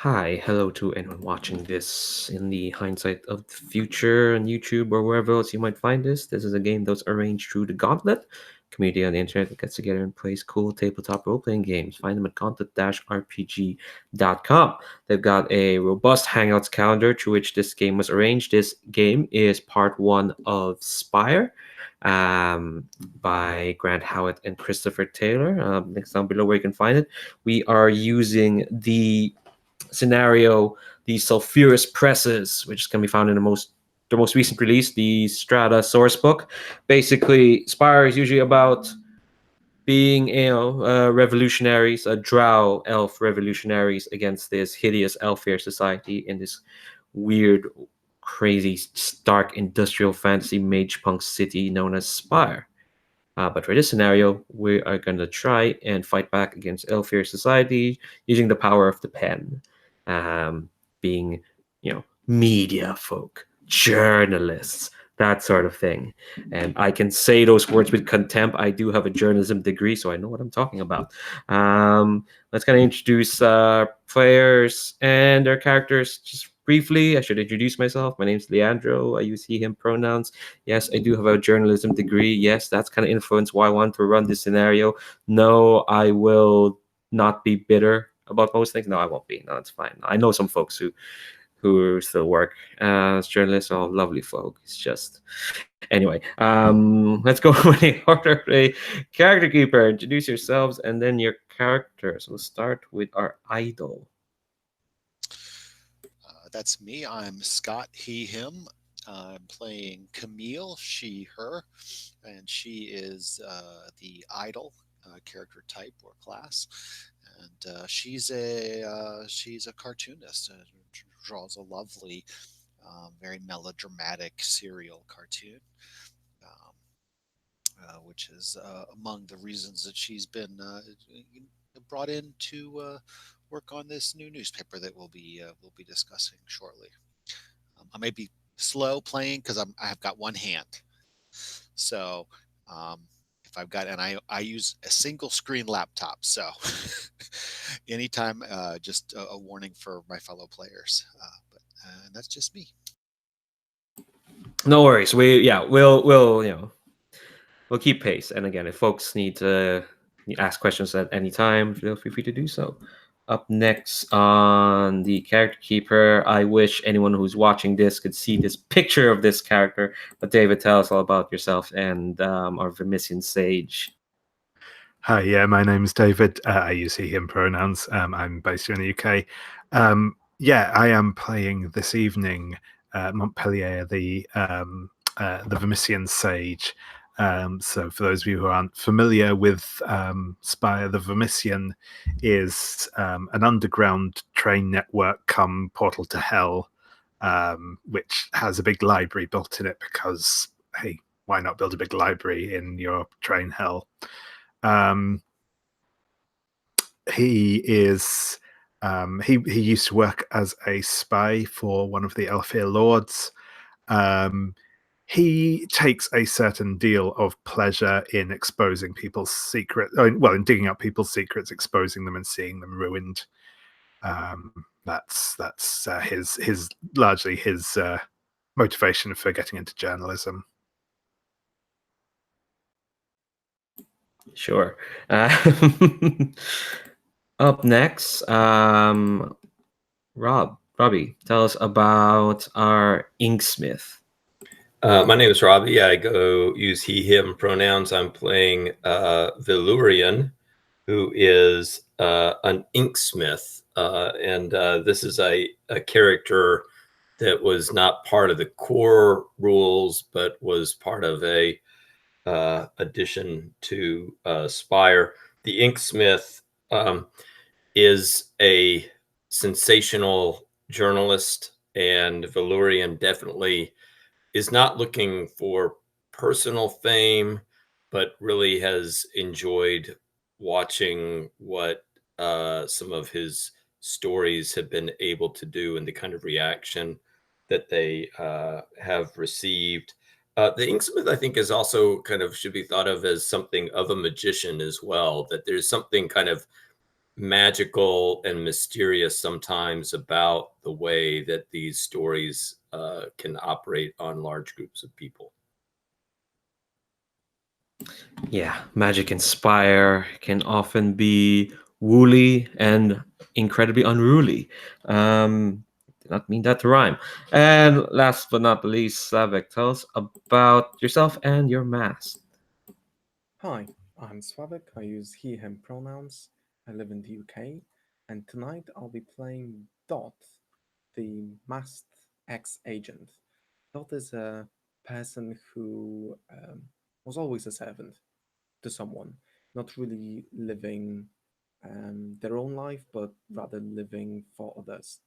Hi, hello to anyone watching this in the hindsight of the future on YouTube or wherever else you might find this. This is a game that's arranged through the Gauntlet, community on the internet that gets together and plays cool tabletop role-playing games. Find them at gauntlet-rpg.com. They've got a robust Hangouts calendar through which this game was arranged. This game is part one of Spire by Grant Howitt and Christopher Taylor. Links down below where you can find it. We are using the scenario, the Sulphurous presses, which can be found in the most recent release, the Strata source book. Basically, Spire is usually about being, revolutionaries, drow elf revolutionaries against this hideous elfir society in this weird, crazy, stark industrial fantasy mage punk city known as Spire. But for this scenario, we are going to try and fight back against elfir society using the power of the pen. Being, media folk, journalists, that sort of thing. And I can say those words with contempt. I do have a journalism degree, so I know what I'm talking about. Let's kind of introduce players and their characters just briefly. I should introduce myself. My name's Leandro. I use he, him pronouns. Yes, I do have a journalism degree. Yes, that's kind of influenced why I want to run this scenario. No, I will not be bitter about most things. No, I won't be. No, it's fine. I know some folks who still work as journalists, all lovely folk. It's just anyway. Let's go with the order of the character keeper. Introduce yourselves and then your characters. We'll start with our idol. That's me. I'm Scott, he, him. I'm playing Camille, she, her, and she is the idol character type or class, and she's a cartoonist. Draws a lovely, very melodramatic serial cartoon, which is among the reasons that she's been brought in to work on this new newspaper that we'll be discussing shortly. I may be slow playing because I've got one hand, so if I've got, and I use a single screen laptop, so anytime, just a warning for my fellow players. But that's just me. No worries. We'll we'll keep pace. And again, if folks need to ask questions at any time, feel free to do so. Up next on the character keeper, I wish anyone who's watching this could see this picture of this character. But David, tell us all about yourself and our Vermissian sage. Hi, yeah, my name's David. I use he, him pronouns. I'm based here in the UK. I am playing this evening Montpellier, the Vermissian sage. So for those of you who aren't familiar with Spire, the Vermissian is an underground train network come portal to hell, which has a big library built in it because, hey, why not build a big library in your train hell? He is he used to work as a spy for one of the Elfir lords. He takes a certain deal of pleasure in exposing people's secrets, in digging up people's secrets, exposing them and seeing them ruined. That's his largely his motivation for getting into journalism. Sure. Up next, Robbie, tell us about our inksmith. My name is Robbie. I use he, him pronouns. I'm playing Vellurion, who is an inksmith. And this is a character that was not part of the core rules, but was part of a addition to Spire. The inksmith is a sensational journalist, and Vellurion definitely is not looking for personal fame, but really has enjoyed watching what some of his stories have been able to do and the kind of reaction that they have received. The inksmith, I think, is also kind of should be thought of as something of a magician as well, that there's something kind of magical and mysterious sometimes about the way that these stories can operate on large groups of people. Yeah, magic in Spire can often be woolly and incredibly unruly. Did not mean that to rhyme. And last but not least, Slavik, tell us about yourself and your mask. Hi, I'm Slavik. I use he, him pronouns. I live in the UK, and tonight I'll be playing Dot, the masked ex-agent. Dot is a person who was always a servant to someone, not really living their own life, but rather living for others.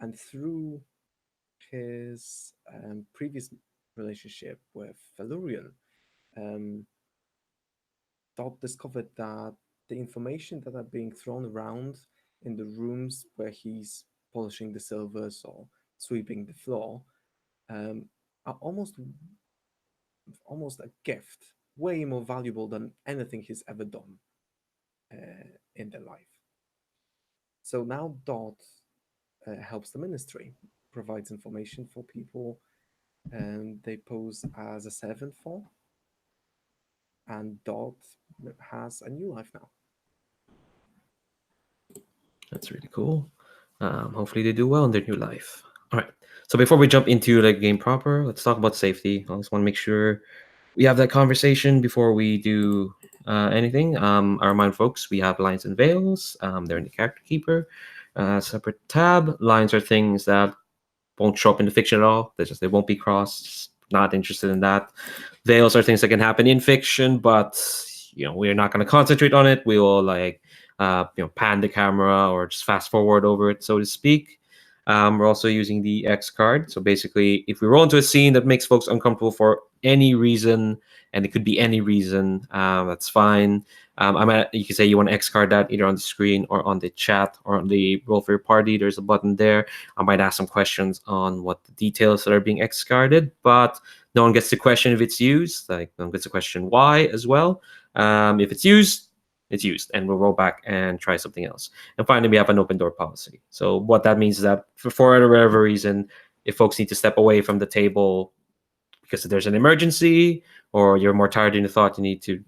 And through his previous relationship with Vellurion, um, Dot discovered that the information that are being thrown around in the rooms where he's polishing the silvers or sweeping the floor are almost a gift, way more valuable than anything he's ever done in their life. So now Dot helps the ministry, provides information for people and they pose as a servant for, and Dot has a new life now. That's really cool. Hopefully they do well in their new life. All right. So before we jump into the game proper, let's talk about safety. I just want to make sure we have that conversation before we do anything. I remind folks we have lines and veils. They're in the character keeper. Separate tab. Lines are things that won't show up in the fiction at all. They won't be crossed. Not interested in that. Veils are things that can happen in fiction, but we're not going to concentrate on it. We will pan the camera or just fast forward over it, so to speak. We're also using the X card. So basically, if we roll into a scene that makes folks uncomfortable for any reason, and it could be any reason, that's fine. You can say you want to X card that either on the screen or on the chat or on the roll for your party. There's a button there. I might ask some questions on what the details that are being X carded, but no one gets to question if it's used. Like no one gets to question why as well. If it's used, it's used, and we'll roll back and try something else. And finally, we have an open door policy. So what that means is that for whatever reason, if folks need to step away from the table because there's an emergency, or you're more tired than you thought, you need to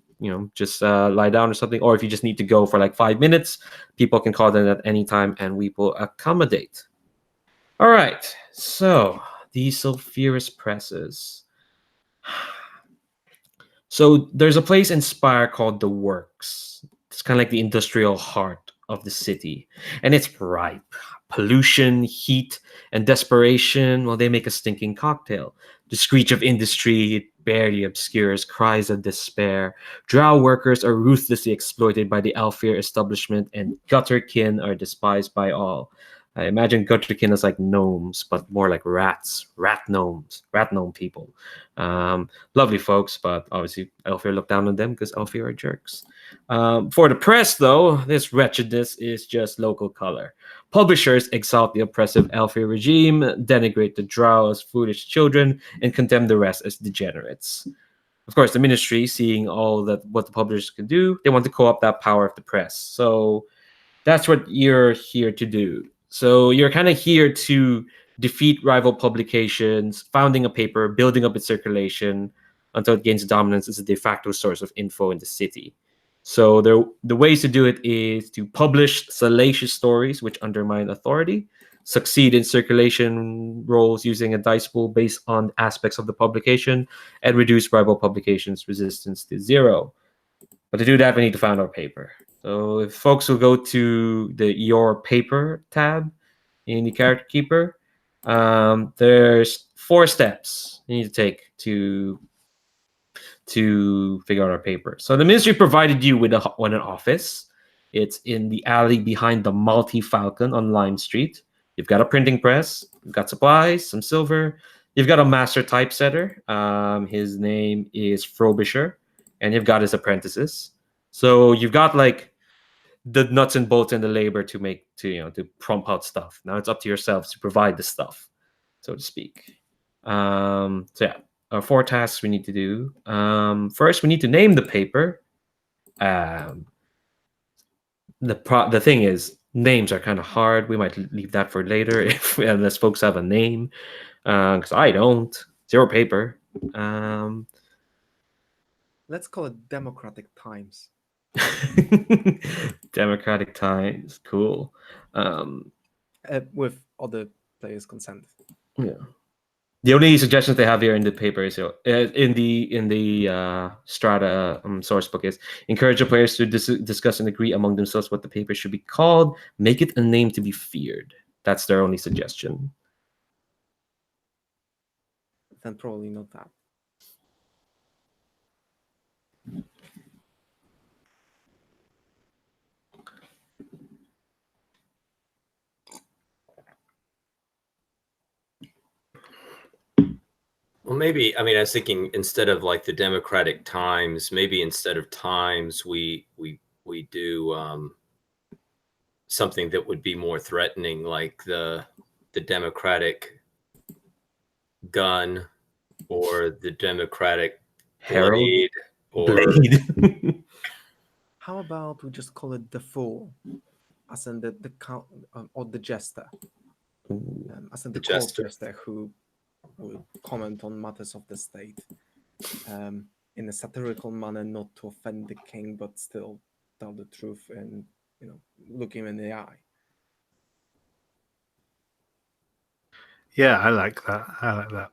just lie down or something, or if you just need to go for like 5 minutes, people can call in at any time and we will accommodate. All right, so the Sulphurous presses. So there's a place in Spire called the Works. It's kind of like the industrial heart of the city, and it's ripe. Pollution, heat, and desperation, well, they make a stinking cocktail. The screech of industry, it barely obscures cries of despair. Drow workers are ruthlessly exploited by the Alfir establishment, and gutterkin are despised by all. I imagine gutterkin as like gnomes, but more like rats, rat gnome people. Lovely folks, but obviously Alfir look down on them because Alfir are jerks. For the press, though, this wretchedness is just local color. Publishers exalt the oppressive Alfir regime, denigrate the Drow as foolish children, and condemn the rest as degenerates. Of course, the ministry, seeing all that what the publishers can do, they want to co-opt that power of the press. So that's what you're here to do. So you're kind of here to defeat rival publications, founding a paper, building up its circulation until it gains dominance as a de facto source of info in the city. So the ways to do it is to publish salacious stories which undermine authority, succeed in circulation roles using a dice pool based on aspects of the publication, and reduce rival publications' resistance to 0. But to do that, we need to find our paper. So if folks will go to the Your Paper tab in the Character Keeper, there's 4 steps you need to take to figure out our paper. So the ministry provided you with an office. It's in the alley behind the Multi Falcon on Lime Street. You've got a printing press. You've got supplies, some silver. You've got a master typesetter. His name is Frobisher, and you've got his apprentices. So you've got like the nuts and bolts and the labor to prompt out stuff. Now it's up to yourselves to provide the stuff, so to speak. So yeah, 4 tasks we need to do. First, we need to name the paper. the thing is, names are kind of hard. We might leave that for later if unless folks have a name, because I don't. Zero paper. Let's call it Democratic Times. Democratic Times, cool. With other players' consent. Yeah. The only suggestions they have here in the paper is in the Strata source book is encourage the players to discuss and agree among themselves what the paper should be called. Make it a name to be feared. That's their only suggestion. Then probably not that. Well, maybe, I mean, I was thinking instead of like the Democratic Times, maybe instead of Times, we do something that would be more threatening, like the Democratic gun or the Democratic Herald blade or Blade. How about we just call it the Fool, as in the count or the Jester, as in the court Jester. jester who will comment on matters of the state in a satirical manner, not to offend the king, but still tell the truth and look him in the eye. Yeah, I like that. I like that.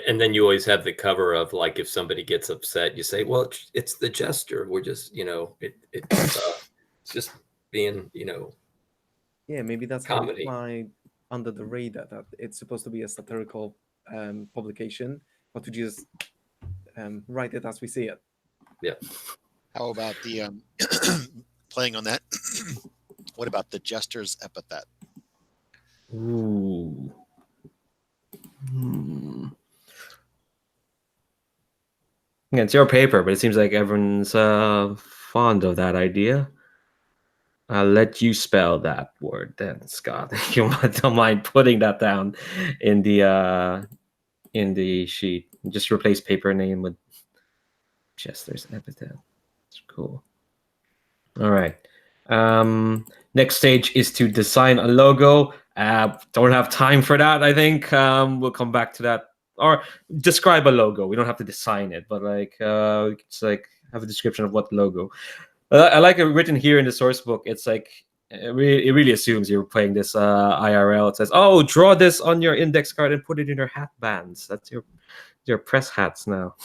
And then you always have the cover of like if somebody gets upset, you say, "Well, it's the Jester. We're just, it's just being, Yeah, maybe that's comedy." how we fly under the radar, that it's supposed to be a satirical publication, but we just write it as we see it. Yeah. How about the playing on that? What about the Jester's epithet? Ooh. Yeah, it's your paper, but it seems like everyone's fond of that idea. I'll let you spell that word then, Scott. If you don't mind putting that down in the sheet. Just replace paper name with Jester's epitaph. It's cool. All right. Next stage is to design a logo. Don't have time for that, I think. We'll come back to that. Or describe a logo. We don't have to design it, but like it's like have a description of what logo. I like it written here in the source book. It's like it really assumes you're playing this IRL. It says, "Oh, draw this on your index card and put it in your hat bands." That's your press hats now.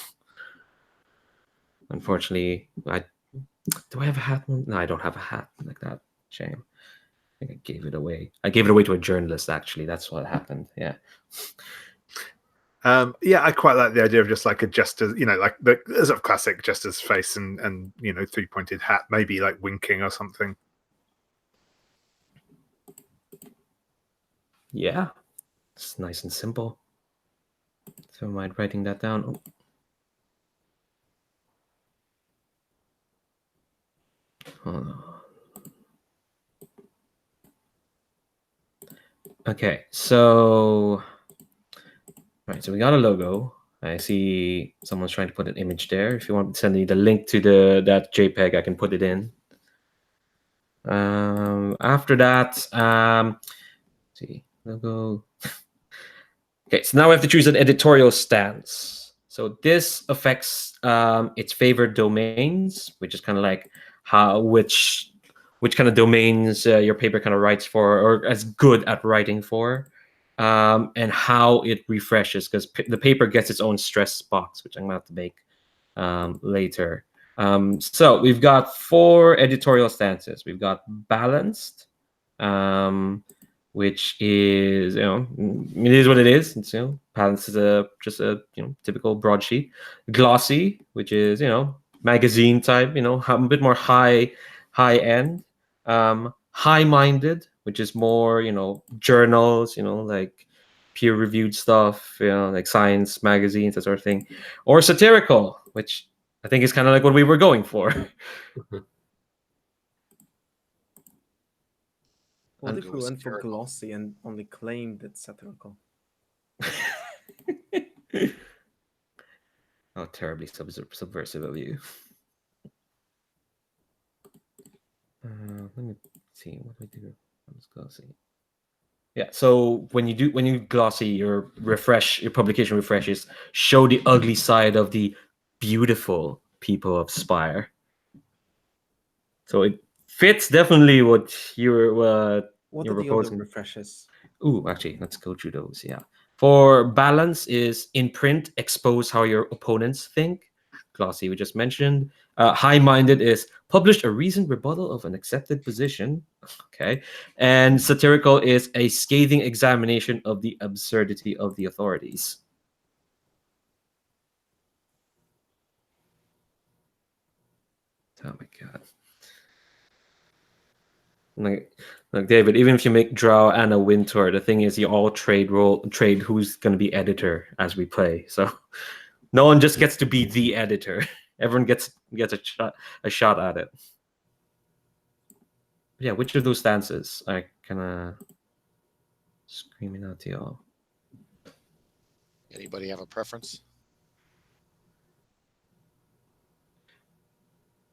Unfortunately, do I have a hat? No, I don't have a hat like that. Shame. I think I gave it away. I gave it away to a journalist. Actually, that's what happened. Yeah. Yeah, I quite like the idea of just like a Jester, like the sort of classic Jester's face and 3-pointed hat, maybe like winking or something. Yeah, it's nice and simple. So am I writing that down? Oh. Hold on. Okay, so right, so we got a logo. I see someone's trying to put an image there. If you want to send me the link to that JPEG, I can put it in. After that, let's see, logo. Okay, so now we have to choose an editorial stance. So this affects its favored domains, which is kind of like which kind of domains your paper kind of writes for, or is good at writing for, and how it refreshes, because the paper gets its own stress box, which I'm going to have to make later. So we've got 4 editorial stances. We've got balanced, which is, it is what it is. It's, balanced is just a typical broadsheet. Glossy, which is, magazine type, a bit more high end. High-minded, which is more, journals, like peer-reviewed stuff, like science magazines, that sort of thing. Or satirical, which I think is kind of like what we were going for. What if we went for glossy and only claimed it's satirical? How terribly subversive of you. let me see what do I do. I'm just glossy. Yeah. So when you glossy, your publication refreshes show the ugly side of the beautiful people of Spire. So it fits definitely what you're What you're are the other proposing. refreshes? Ooh, actually, let's go through those. Yeah. For balance is in print, expose how your opponents think. Glossy, we just mentioned. High-minded is publish a reasoned rebuttal of an accepted position. Okay. And satirical is a scathing examination of the absurdity of the authorities. Oh my god. Like David, even if you make Drow and a Winter, the thing is you all trade who's going to be editor as we play. So no one just gets to be the editor. Everyone gets a shot at it. Yeah, which of those stances I kind of screaming out to y'all? Anybody have a preference?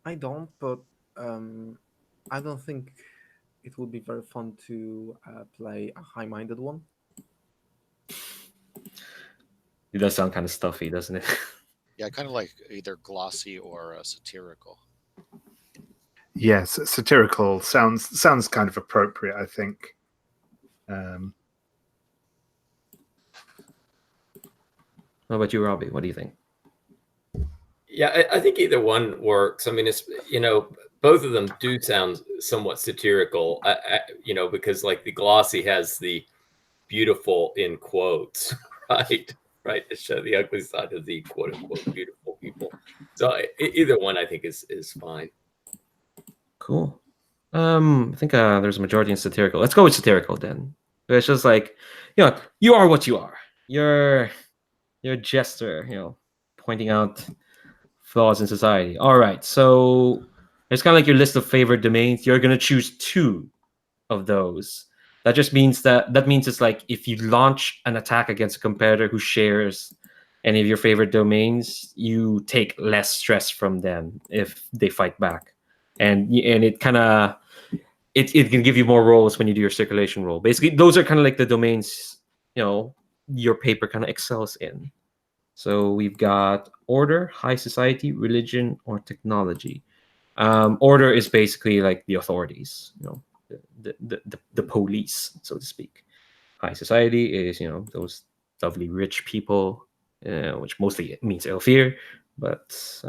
I don't, but I don't think it would be very fun to play a high-minded one. It does sound kind of stuffy, doesn't it? Yeah, kind of like either glossy or satirical. Yes, satirical sounds kind of appropriate, I think. How about you, Robbie? What do you think? Yeah, I think either one works. I mean, it's both of them do sound somewhat satirical. Because like the glossy has the beautiful in quotes, right? Right, to show the ugly side of the quote unquote beautiful people. So either one I think is fine. Cool. I think there's a majority in satirical. Let's go with satirical then. It's just like, you are what you are. You're a jester, pointing out flaws in society. All right, so it's kind of like your list of favorite domains. You're gonna choose 2 of those. That means it's like if you launch an attack against a competitor who shares any of your favorite domains, you take less stress from them if they fight back, and it kind of it can give you more rolls when you do your circulation roll. Basically, those are kind of like the domains your paper kind of excels in. So we've got order, high society, religion, or technology. Order is basically like the authorities, the police, so to speak. High society is those lovely rich people, which mostly means Elfir, but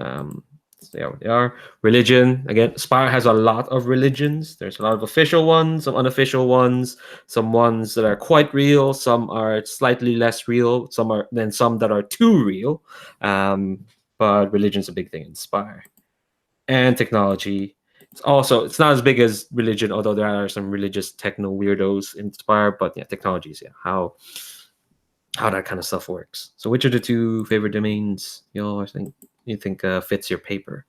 they are what they are. Religion, again, Spire has a lot of religions. There's a lot of official ones, some unofficial ones, some ones that are quite real, some are slightly less real, some that are too real. But religion's a big thing in Spire. And technology. It's not as big as religion, although there are some religious techno weirdos in Spire. But yeah, technology is how that kind of stuff works. So, which are the 2 favorite domains you think fits your paper?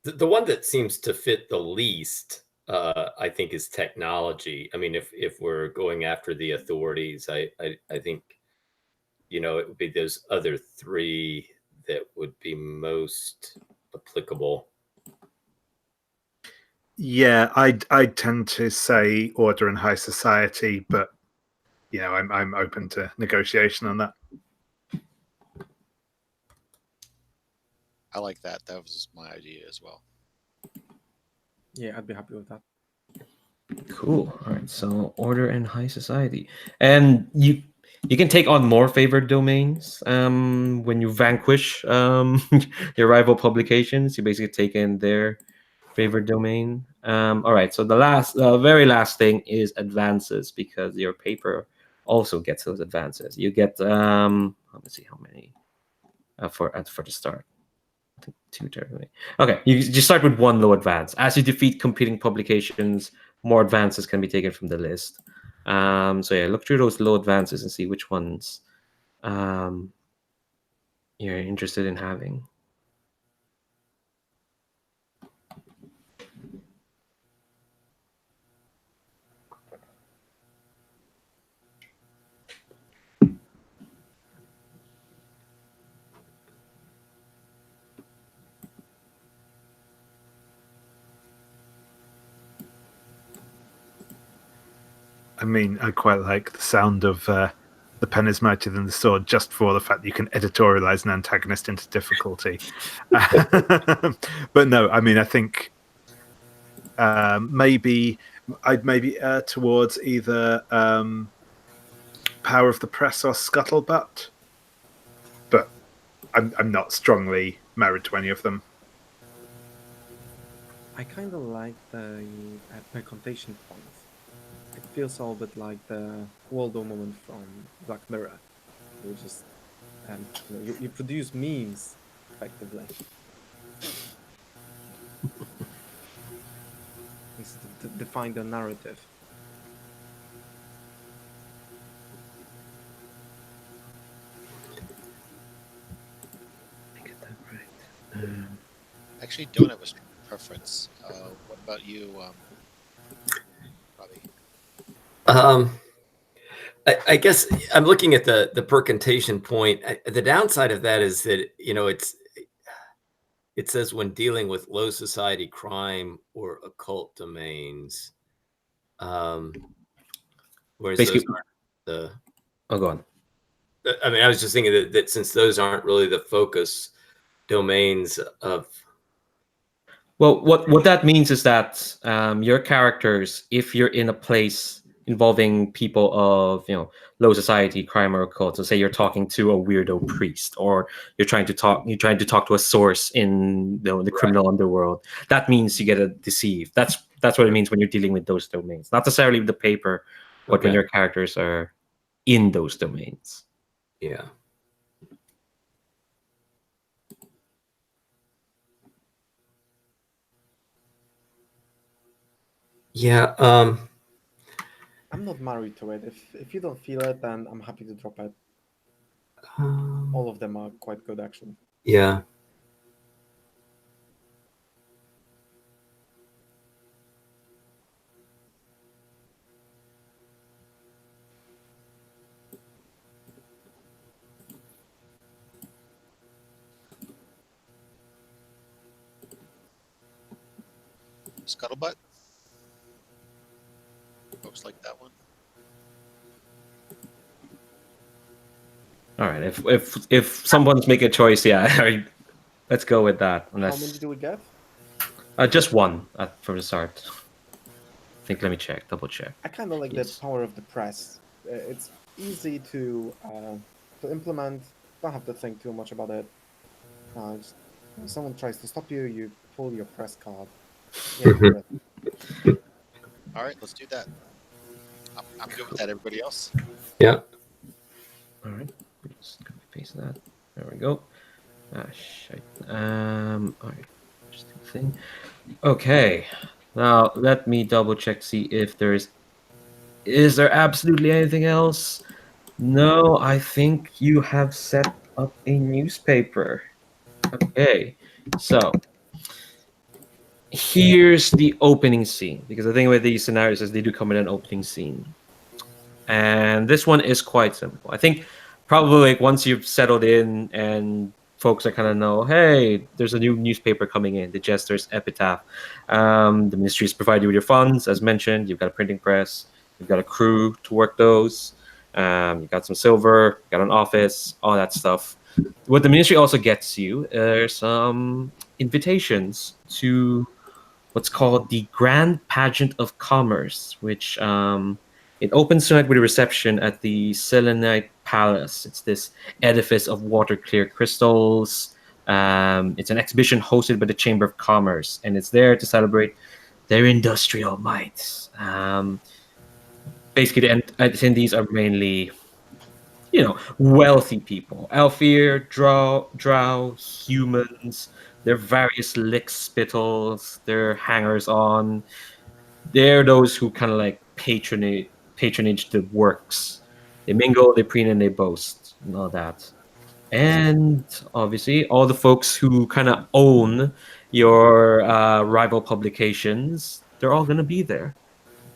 The one that seems to fit the least, I think, is technology. I mean, if we're going after the authorities, I think it would be those other 3 that would be most applicable. Yeah, I tend to say order and high society, but I'm open to negotiation on that. I like that. That was my idea as well. Yeah, I'd be happy with that. Cool. All right. So order and high society, and you can take on more favored domains when you vanquish your rival publications. You basically take in their favorite domain. All right. So the very last thing is advances, because your paper also gets those advances. You get let me see how many for the start. I think 2 terribly. Okay, you start with 1 low advance. As you defeat competing publications, more advances can be taken from the list. So yeah, look through those low advances and see which ones you're interested in having. I mean, I quite like the sound of the pen is mightier than the sword, just for the fact that you can editorialize an antagonist into difficulty. But no, I mean, I think maybe I'd err towards either Power of the Press or Scuttlebutt, but I'm not strongly married to any of them. I kind of like the contation point. It feels a little bit like the Waldo moment from Black Mirror. You just you produce memes effectively. It's to define the narrative. I get that right. I actually don't have a strong preference. What about you, Robbie? I guess I'm looking at the percontation point. The downside of that is that it says when dealing with low society crime or occult domains. Whereas Basically, those aren't the. Oh, go on. I mean, I was just thinking that since those aren't really the focus domains of. Well, what that means is that your characters, if you're in a place involving people of low society, crime, or occult, so say you're talking to a weirdo priest, or you're trying to talk to a source in the criminal underworld, that means you get a deceive. That's what it means when you're dealing with those domains, not necessarily with the paper, but when your characters are in those domains. Yeah. Yeah. I'm not married to it. If you don't feel it, then I'm happy to drop it. All of them are quite good, actually. Yeah. Scuttlebutt? Folks like that one? All right. If someone's making a choice, yeah, let's go with that. How many do we get? Just one from the start. I think. Let me check. Double check. I kind of like the power of the press. It's easy to implement. Don't have to think too much about it. Just, when someone tries to stop you, you pull your press card. Yeah, All right, let's do that. I'm good with that. Everybody else? Yeah. All right. Just copy paste that. There we go. Shite. All right. Interesting thing. Okay. Now let me double check, see if is there absolutely anything else? No, I think you have set up a newspaper. Okay. So here's the opening scene, because the thing with these scenarios is they do come in an opening scene. And this one is quite simple. I think probably like once you've settled in and folks are kind of know, hey, there's a new newspaper coming in, the Jester's Epitaph. The ministry has provided you with your funds, as mentioned. You've got a printing press, you've got a crew to work those, you've got some silver, you've got an office, all that stuff. What the ministry also gets you are some invitations to what's called the Grand Pageant of Commerce, which it opens tonight with a reception at the Selenite Palace. It's this edifice of water-clear crystals. It's an exhibition hosted by the Chamber of Commerce, and it's there to celebrate their industrial might. Basically, the attendees are mainly, wealthy people. Elfir, drow, humans. They're various lick spittles. They're hangers-on. They're those who kind of like patronage the works. They mingle, they preen, and they boast, and all that. And obviously, all the folks who kind of own your rival publications, they're all going to be there.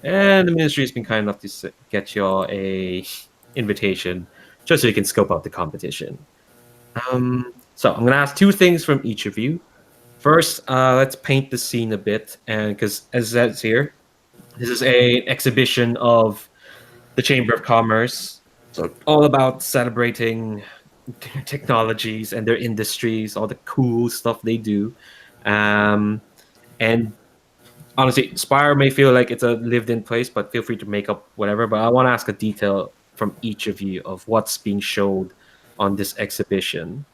And the ministry has been kind enough to get you all a invitation just so you can scope out the competition. So I'm going to ask two things from each of you. First, let's paint the scene a bit, and because as it says here, this is an exhibition of the Chamber of Commerce. So all about celebrating their technologies and their industries, all the cool stuff they do. And honestly, Spire may feel like it's a lived-in place, but feel free to make up whatever. But I want to ask a detail from each of you of what's being showed on this exhibition.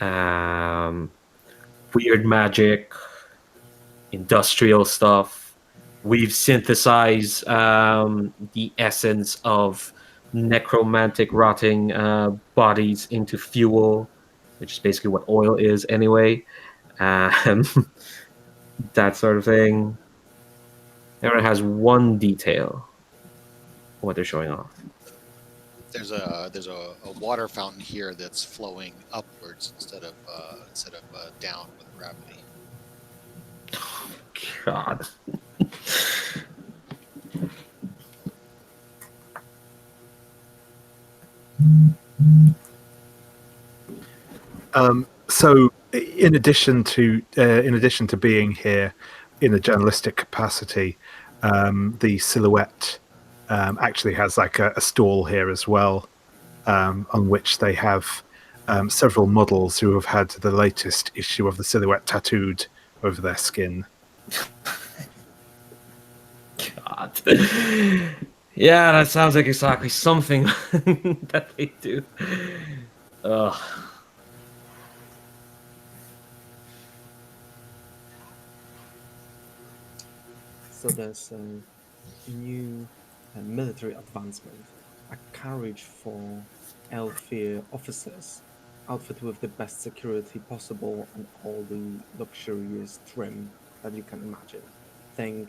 Weird magic, industrial stuff. We've synthesized the essence of necromantic rotting bodies into fuel, which is basically what oil is anyway. Um, that sort of thing. Everyone has one detail what they're showing off. There's a water fountain here that's flowing upwards instead of down with gravity. God. So, in addition to being here in a journalistic capacity, the Silhouette actually has like a stall here as well, on which they have several models who have had the latest issue of the Silhouette tattooed over their skin. God. Yeah, that sounds like exactly something that they do. Ugh. So there's a new military advancement, a carriage for Elfir officers, outfitted with the best security possible and all the luxurious trim that you can imagine. Think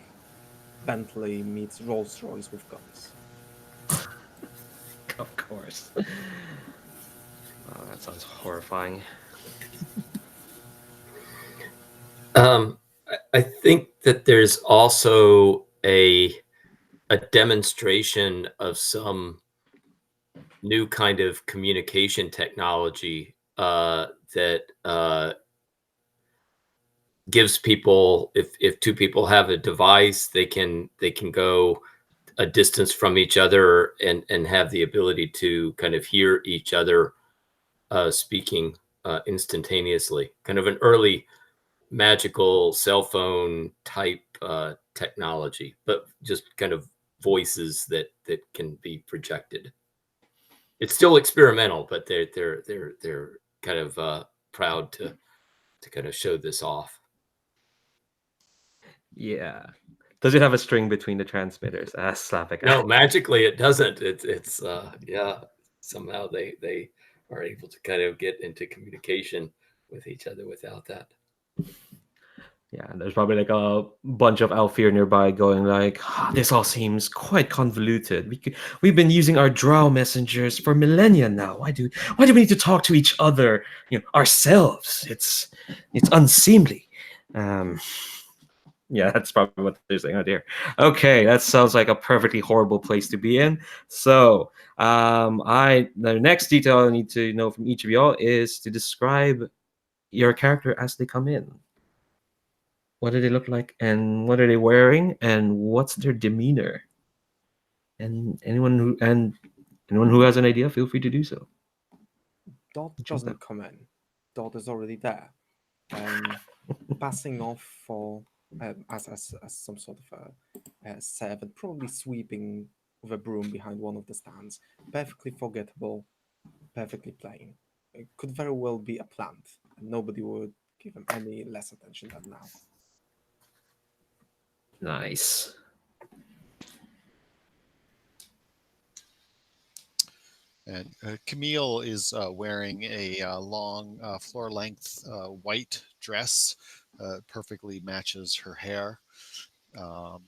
Bentley meets Rolls-Royce with guns. Of course. Oh, that sounds horrifying. I think that there's also a demonstration of some new kind of communication technology that gives people, if two people have a device, they can go a distance from each other and have the ability to kind of hear each other speaking instantaneously. Kind of an early magical cell phone type technology, but just kind of voices that can be projected. It's still experimental, but they're kind of proud to kind of show this off. Yeah. Does it have a string between the transmitters? Slavic. No, magically it doesn't. It's yeah. Somehow they are able to kind of get into communication with each other without that. Yeah, there's probably like a bunch of Alfir nearby going like, this all seems quite convoluted. We've been using our drow messengers for millennia now. Why do we need to talk to each other, ourselves? It's unseemly. Yeah, that's probably what they're saying out here. Okay, that sounds like a perfectly horrible place to be in. So, the next detail I need to know from each of y'all is to describe your character as they come in. What do they look like, and what are they wearing, and what's their demeanor? And anyone who has an idea, feel free to do so. Dot doesn't come in. Dot is already there, passing off for as some sort of a servant, probably sweeping with a broom behind one of the stands. Perfectly forgettable, perfectly plain. It could very well be a plant, and nobody would give him any less attention than now. Nice. And Camille is wearing a long floor-length white dress. Perfectly matches her hair. And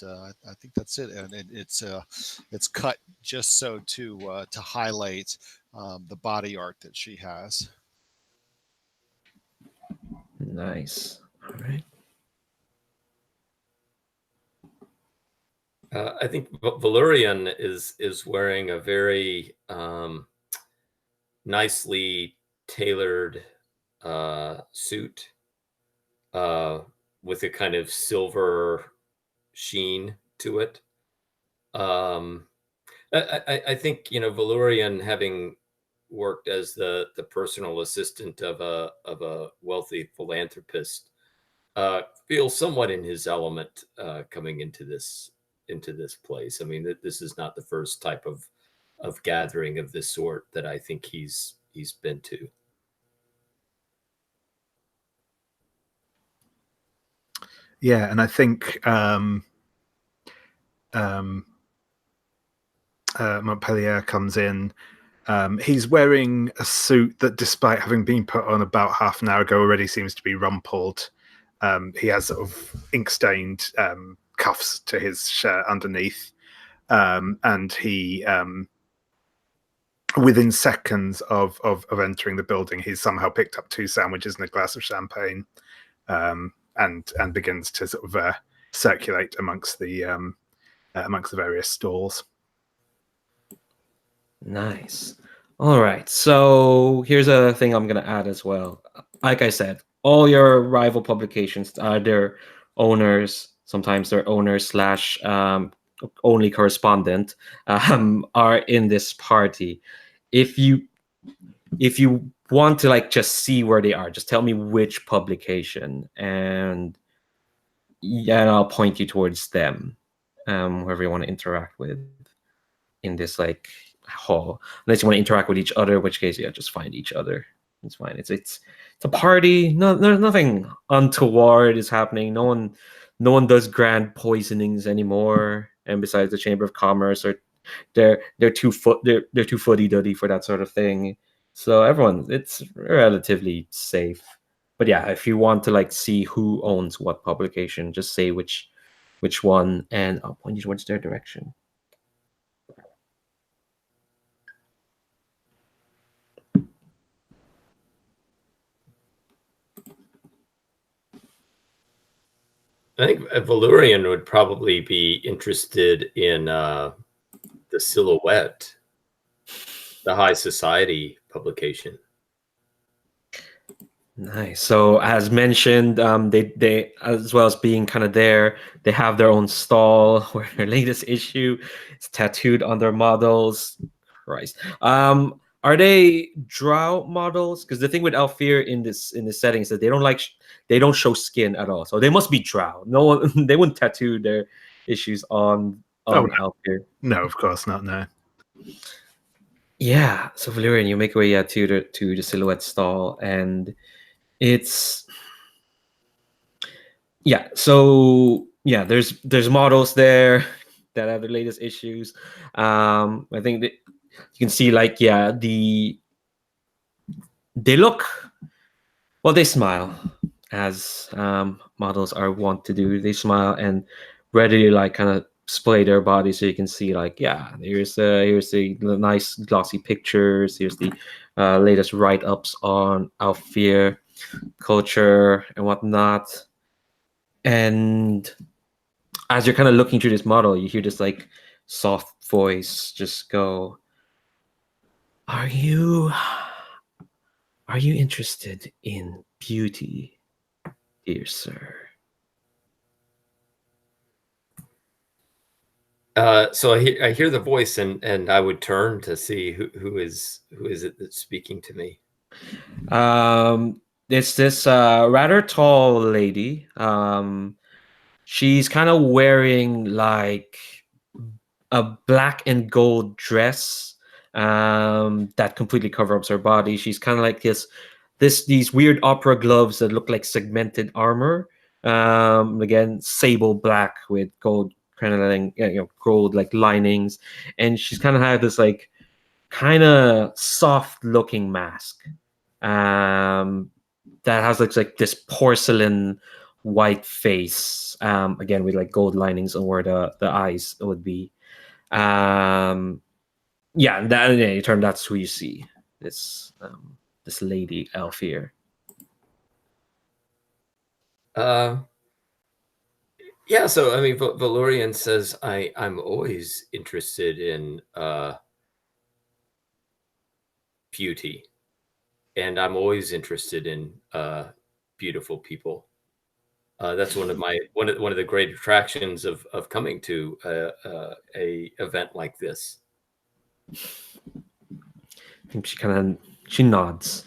I think that's it. And it's cut just so to highlight the body art that she has. Nice. All right. I think Vellurion is wearing a very nicely tailored suit with a kind of silver sheen to it. I think, Vellurion, having worked as the personal assistant of a wealthy philanthropist, feels somewhat in his element coming into this place. I mean, this is not the first type of gathering of this sort that I think he's been to. Yeah, and I think Montpellier comes in. He's wearing a suit that, despite having been put on about half an hour ago, already seems to be rumpled. He has sort of ink-stained cuffs to his shirt underneath. And he, within seconds of entering the building, he's somehow picked up 2 sandwiches and a glass of champagne, and begins to sort of circulate amongst the various stalls. Nice. All right. So here's a thing I'm going to add as well. Like I said, all your rival publications, their owners, sometimes their owners slash only correspondent, are in this party. If you want to like just see where they are, just tell me which publication, and I'll point you towards them, whoever you want to interact with in this like hall. Unless you want to interact with each other, in which case, yeah, just find each other. It's fine. It's a party. No, nothing untoward is happening. No one does grand poisonings anymore. And besides the Chamber of Commerce, or they're too fuddy-duddy for that sort of thing. So it's relatively safe. But yeah, if you want to like see who owns what publication, just say which one, and I'll point you towards their direction. I think Vellurion would probably be interested in the Silhouette, the high society publication. Nice. So as mentioned, they as well as being kind of there, they have their own stall where their latest issue is tattooed on their models. Christ. Are they drow models? Because the thing with Alfir in this setting is that they don't show skin at all. So they must be drow. No one they wouldn't tattoo their issues on no. Alfir. No, of course not. No. Yeah. So Vellurion, you make your way to the Silhouette stall, and it's there's models there that have the latest issues. I think that you can see they look, well, they smile, as models are wont to do. They smile and ready to kind of splay their body, so you can see here's the nice glossy pictures. Here's the latest write-ups on Alfir culture and whatnot. And as you're kind of looking through this model, you hear this like soft voice just go, Are you interested in beauty, dear sir? So I hear the voice, and I would turn to see who is it that's speaking to me. It's this rather tall lady. She's kind of wearing like a black and gold dress that completely covers her body. She's kind of like these weird opera gloves that look like segmented armor. Again, sable black with gold kind of like, gold like linings, and she's kind of had this like kind of soft looking mask that has like this porcelain white face, again with like gold linings on where the eyes would be. You turn, that's who you see, this lady Alfir. Yeah, so I mean, Vellurion says I'm always interested in beauty, and I'm always interested in beautiful people. That's one of the great attractions of coming to a event like this. I think she nods,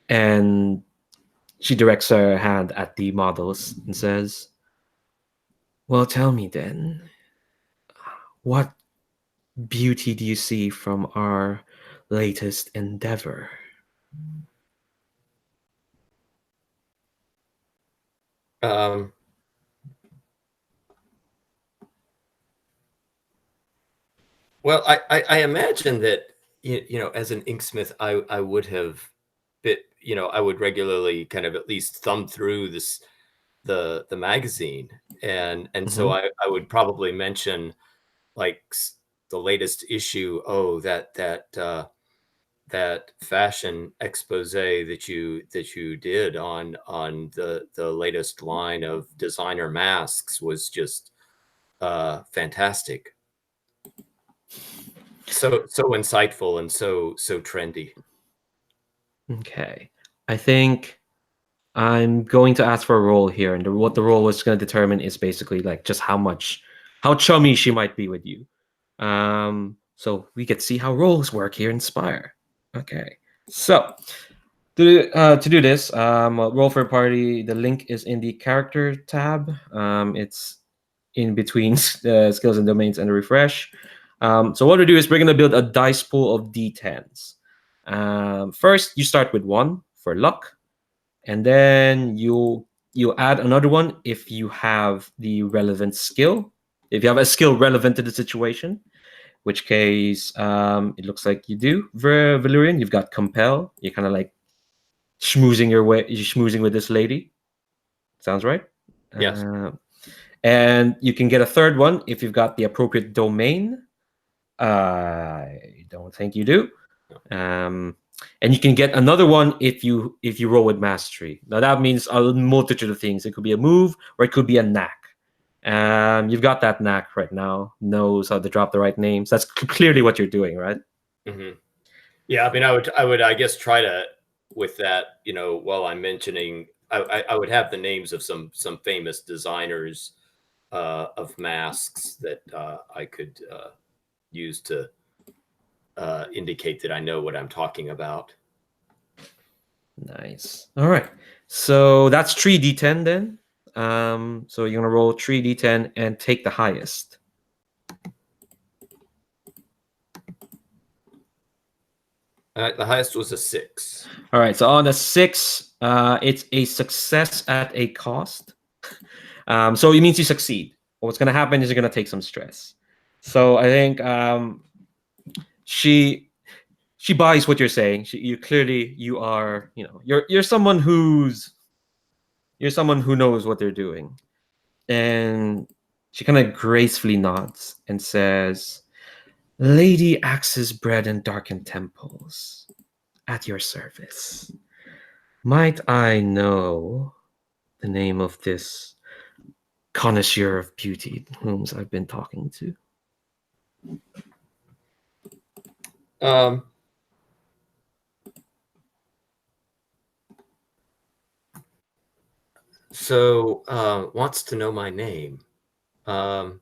and she directs her hand at the models and says, "Well, tell me then, what beauty do you see from our latest endeavor?" Well, I imagine that as an inksmith, I would have I would regularly kind of at least thumb through the magazine, and so I would probably mention like the latest issue. Oh, that fashion expose that you did on the latest line of designer masks was just fantastic. So insightful and so trendy. Okay. I think I'm going to ask for a roll here, and what the roll is going to determine is basically like just how chummy she might be with you. So we get to see how rolls work here in Spire. Okay. So to do this, roll for a party. The link is in the character tab. It's in between skills and domains and refresh. So what we do is we're gonna build a dice pool of d10s. First, you start with 1 for luck, and then you add another one if you have the relevant skill. If you have a skill relevant to the situation, which case it looks like you do. Vellurion, you've got compel. You're kind of like schmoozing with this lady. Sounds right? Yes. And you can get a third one if you've got the appropriate domain. I don't think you do. And you can get another one if you roll with mastery. Now that means a multitude of things. It could be a move or it could be a knack. You've got that knack right now. Knows how to drop the right names. That's clearly what you're doing, right? Mm-hmm. Yeah, I mean, I would I guess try to with that. While I'm mentioning, I would have the names of some famous designers of masks that I could use to indicate that I know what I'm talking about. Nice. All right. So that's 3d10 then. So you're gonna roll 3d10 and take the highest. The highest was a 6. All right. So on a 6, it's a success at a cost. So it means you succeed. What's gonna happen is you're gonna take some stress. So I think she buys what you're saying. You are you're someone who knows what they're doing, and she kind of gracefully nods and says, "Lady Axe's bread and darkened temples, at your service. Might I know the name of this connoisseur of beauty whom I've been talking to?" So wants to know my name. I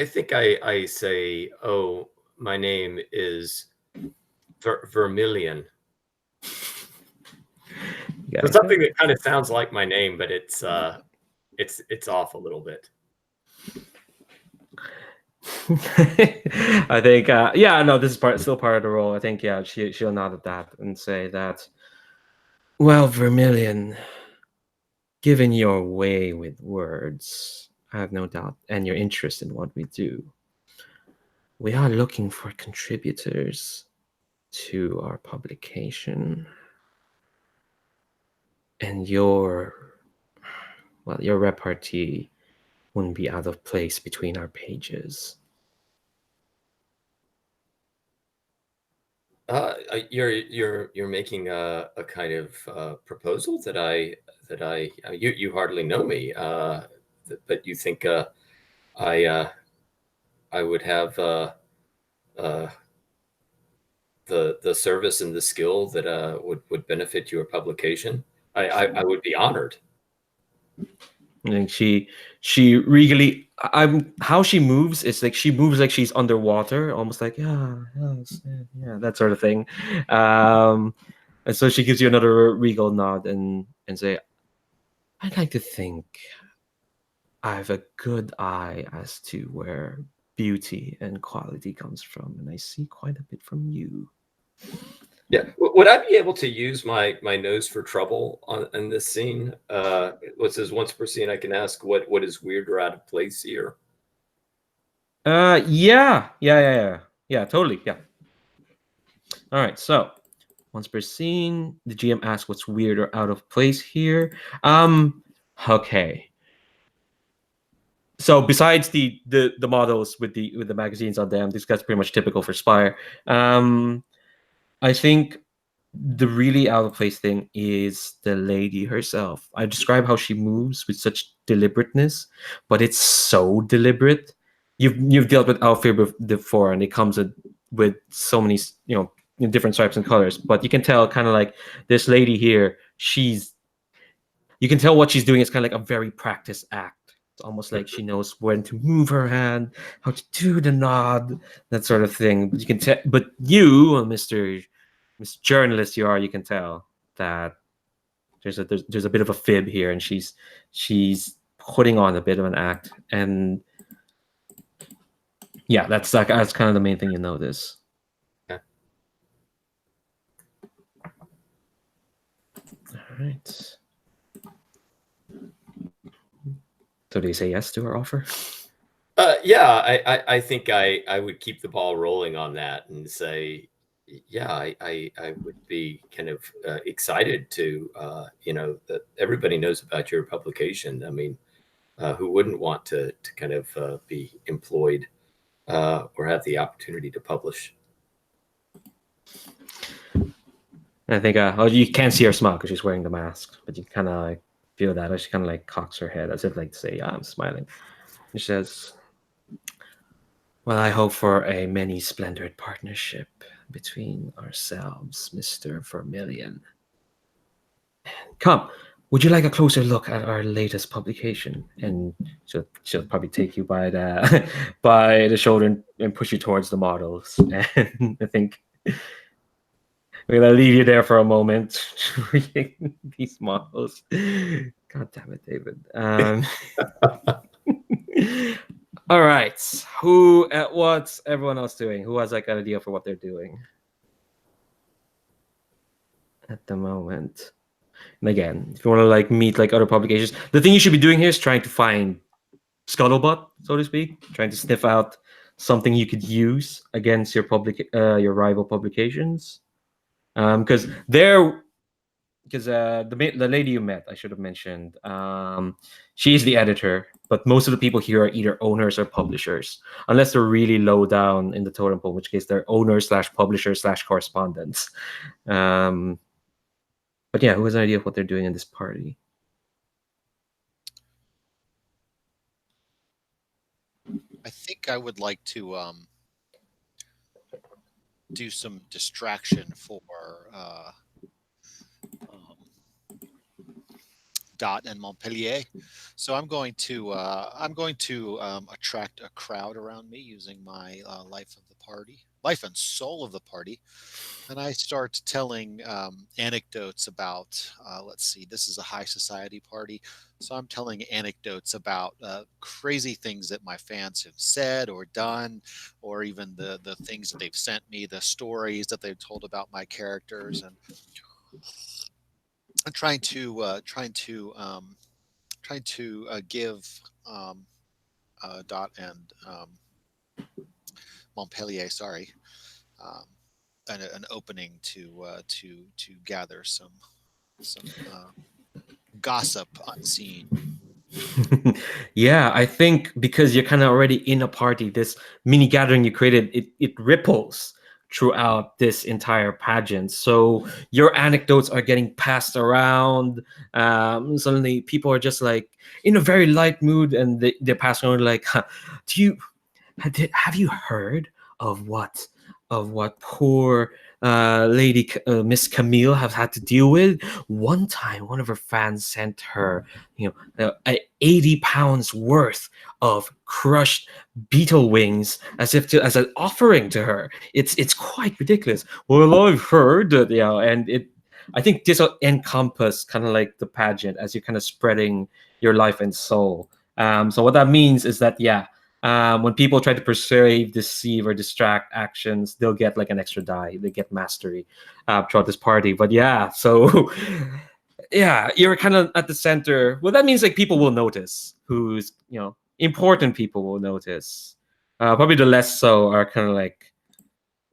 think I say, oh, my name is Vermilion. So something that kind of sounds like my name, but it's off a little bit. I think no, this is still part of the role. I think she'll nod at that and say that, well, Vermilion, given your way with words, I have no doubt, and your interest in what we do, we are looking for contributors to our publication, and your repartee wouldn't be out of place between our pages. You're making a kind of proposal that you hardly know me, but you think I would have the service and the skill that would benefit your publication, I would be honored. I think she regally, how she moves, it's like she moves like she's underwater, almost like yes, yeah, that sort of thing. And so she gives you another regal nod and say, I'd like to think I have a good eye as to where beauty and quality comes from, and I see quite a bit from you. Yeah, would I be able to use my nose for trouble in this scene? What says once per scene I can ask what is weird or out of place here? Yeah, totally, yeah. All right, so once per scene, the GM asks what's weird or out of place here. Okay. So besides the models with the magazines on them, this guy's pretty much typical for Spire. I think the really out of place thing is the lady herself. I describe how she moves with such deliberateness, but it's so deliberate. You've dealt with Alfir before, and it comes with so many different stripes and colors. But you can tell kind of like this lady here. You can tell what she's doing is kind of like a very practiced act. It's almost like she knows when to move her hand, how to do the nod, that sort of thing. But you can tell. But you, Mr. Journalist, you can tell that there's a bit of a fib here, and she's putting on a bit of an act, and yeah, that's kind of the main thing you notice. Okay. All right. So do you say yes to her offer? Yeah, I think I would keep the ball rolling on that and say, yeah, I would be kind of excited to, that everybody knows about your publication. I mean, who wouldn't want to kind of be employed or have the opportunity to publish? I think you can't see her smile because she's wearing the mask, but you kind of like feel that as she kind of like cocks her head as if like to say, I'm smiling. And she says, well, I hope for a many splendored partnership between ourselves, Mr. Vermilion. Come, would you like a closer look at our latest publication? And she'll probably take you by the by the shoulder and push you towards the models. And I think we're gonna leave you there for a moment reading these models. God damn it, David. All right. What's everyone else doing? Who has like an idea for what they're doing at the moment? And again, if you want to like meet like other publications, the thing you should be doing here is trying to find scuttlebutt, so to speak, trying to sniff out something you could use against your rival publications. Because the lady you met, I should have mentioned, she's the editor, but most of the people here are either owners or publishers, unless they're really low down in the totem pole, in which case they're owners / publishers / correspondents. But yeah, who has an idea of what they're doing in this party? I think I would like to do some distraction for Dot and Montpellier. So I'm going to attract a crowd around me using my life and soul of the party, and I start telling anecdotes about. Let's see, this is a high society party, so I'm telling anecdotes about crazy things that my fans have said or done, or even the things that they've sent me, the stories that they've told about my characters, and I'm trying to give Dot and Montpellier, sorry, an opening to gather some gossip unseen. Yeah, I think because you're kind of already in a party, this mini gathering you created, it ripples throughout this entire pageant. So your anecdotes are getting passed around. Suddenly people are just like in a very light mood, and they're passing on like, have you heard of what of what poor lady Miss Camille have had to deal with. One time, one of her fans sent her, 80 pounds worth of crushed beetle wings as an offering to her. It's quite ridiculous. Well, I've heard that, and I think this will encompass kind of like the pageant as you're kind of spreading your life and soul. So what that means is that, when people try to persuade, deceive, or distract actions, they'll get like an extra die. They get mastery throughout this party. But so you're kind of at the center. Well, that means like people will notice who's, important people will notice. Probably the less so are kind of like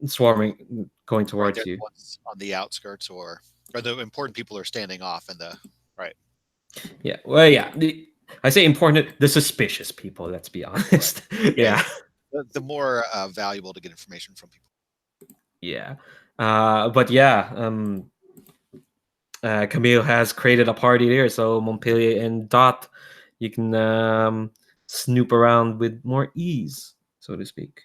swarming, going towards They're the you. ones on the outskirts, or the important people are standing off in the right. Yeah. Well, I say important, the suspicious people, let's be honest. Yeah. The more valuable to get information from people. Yeah. But Camille has created a party there, so Montpellier and Dot, you can snoop around with more ease, so to speak.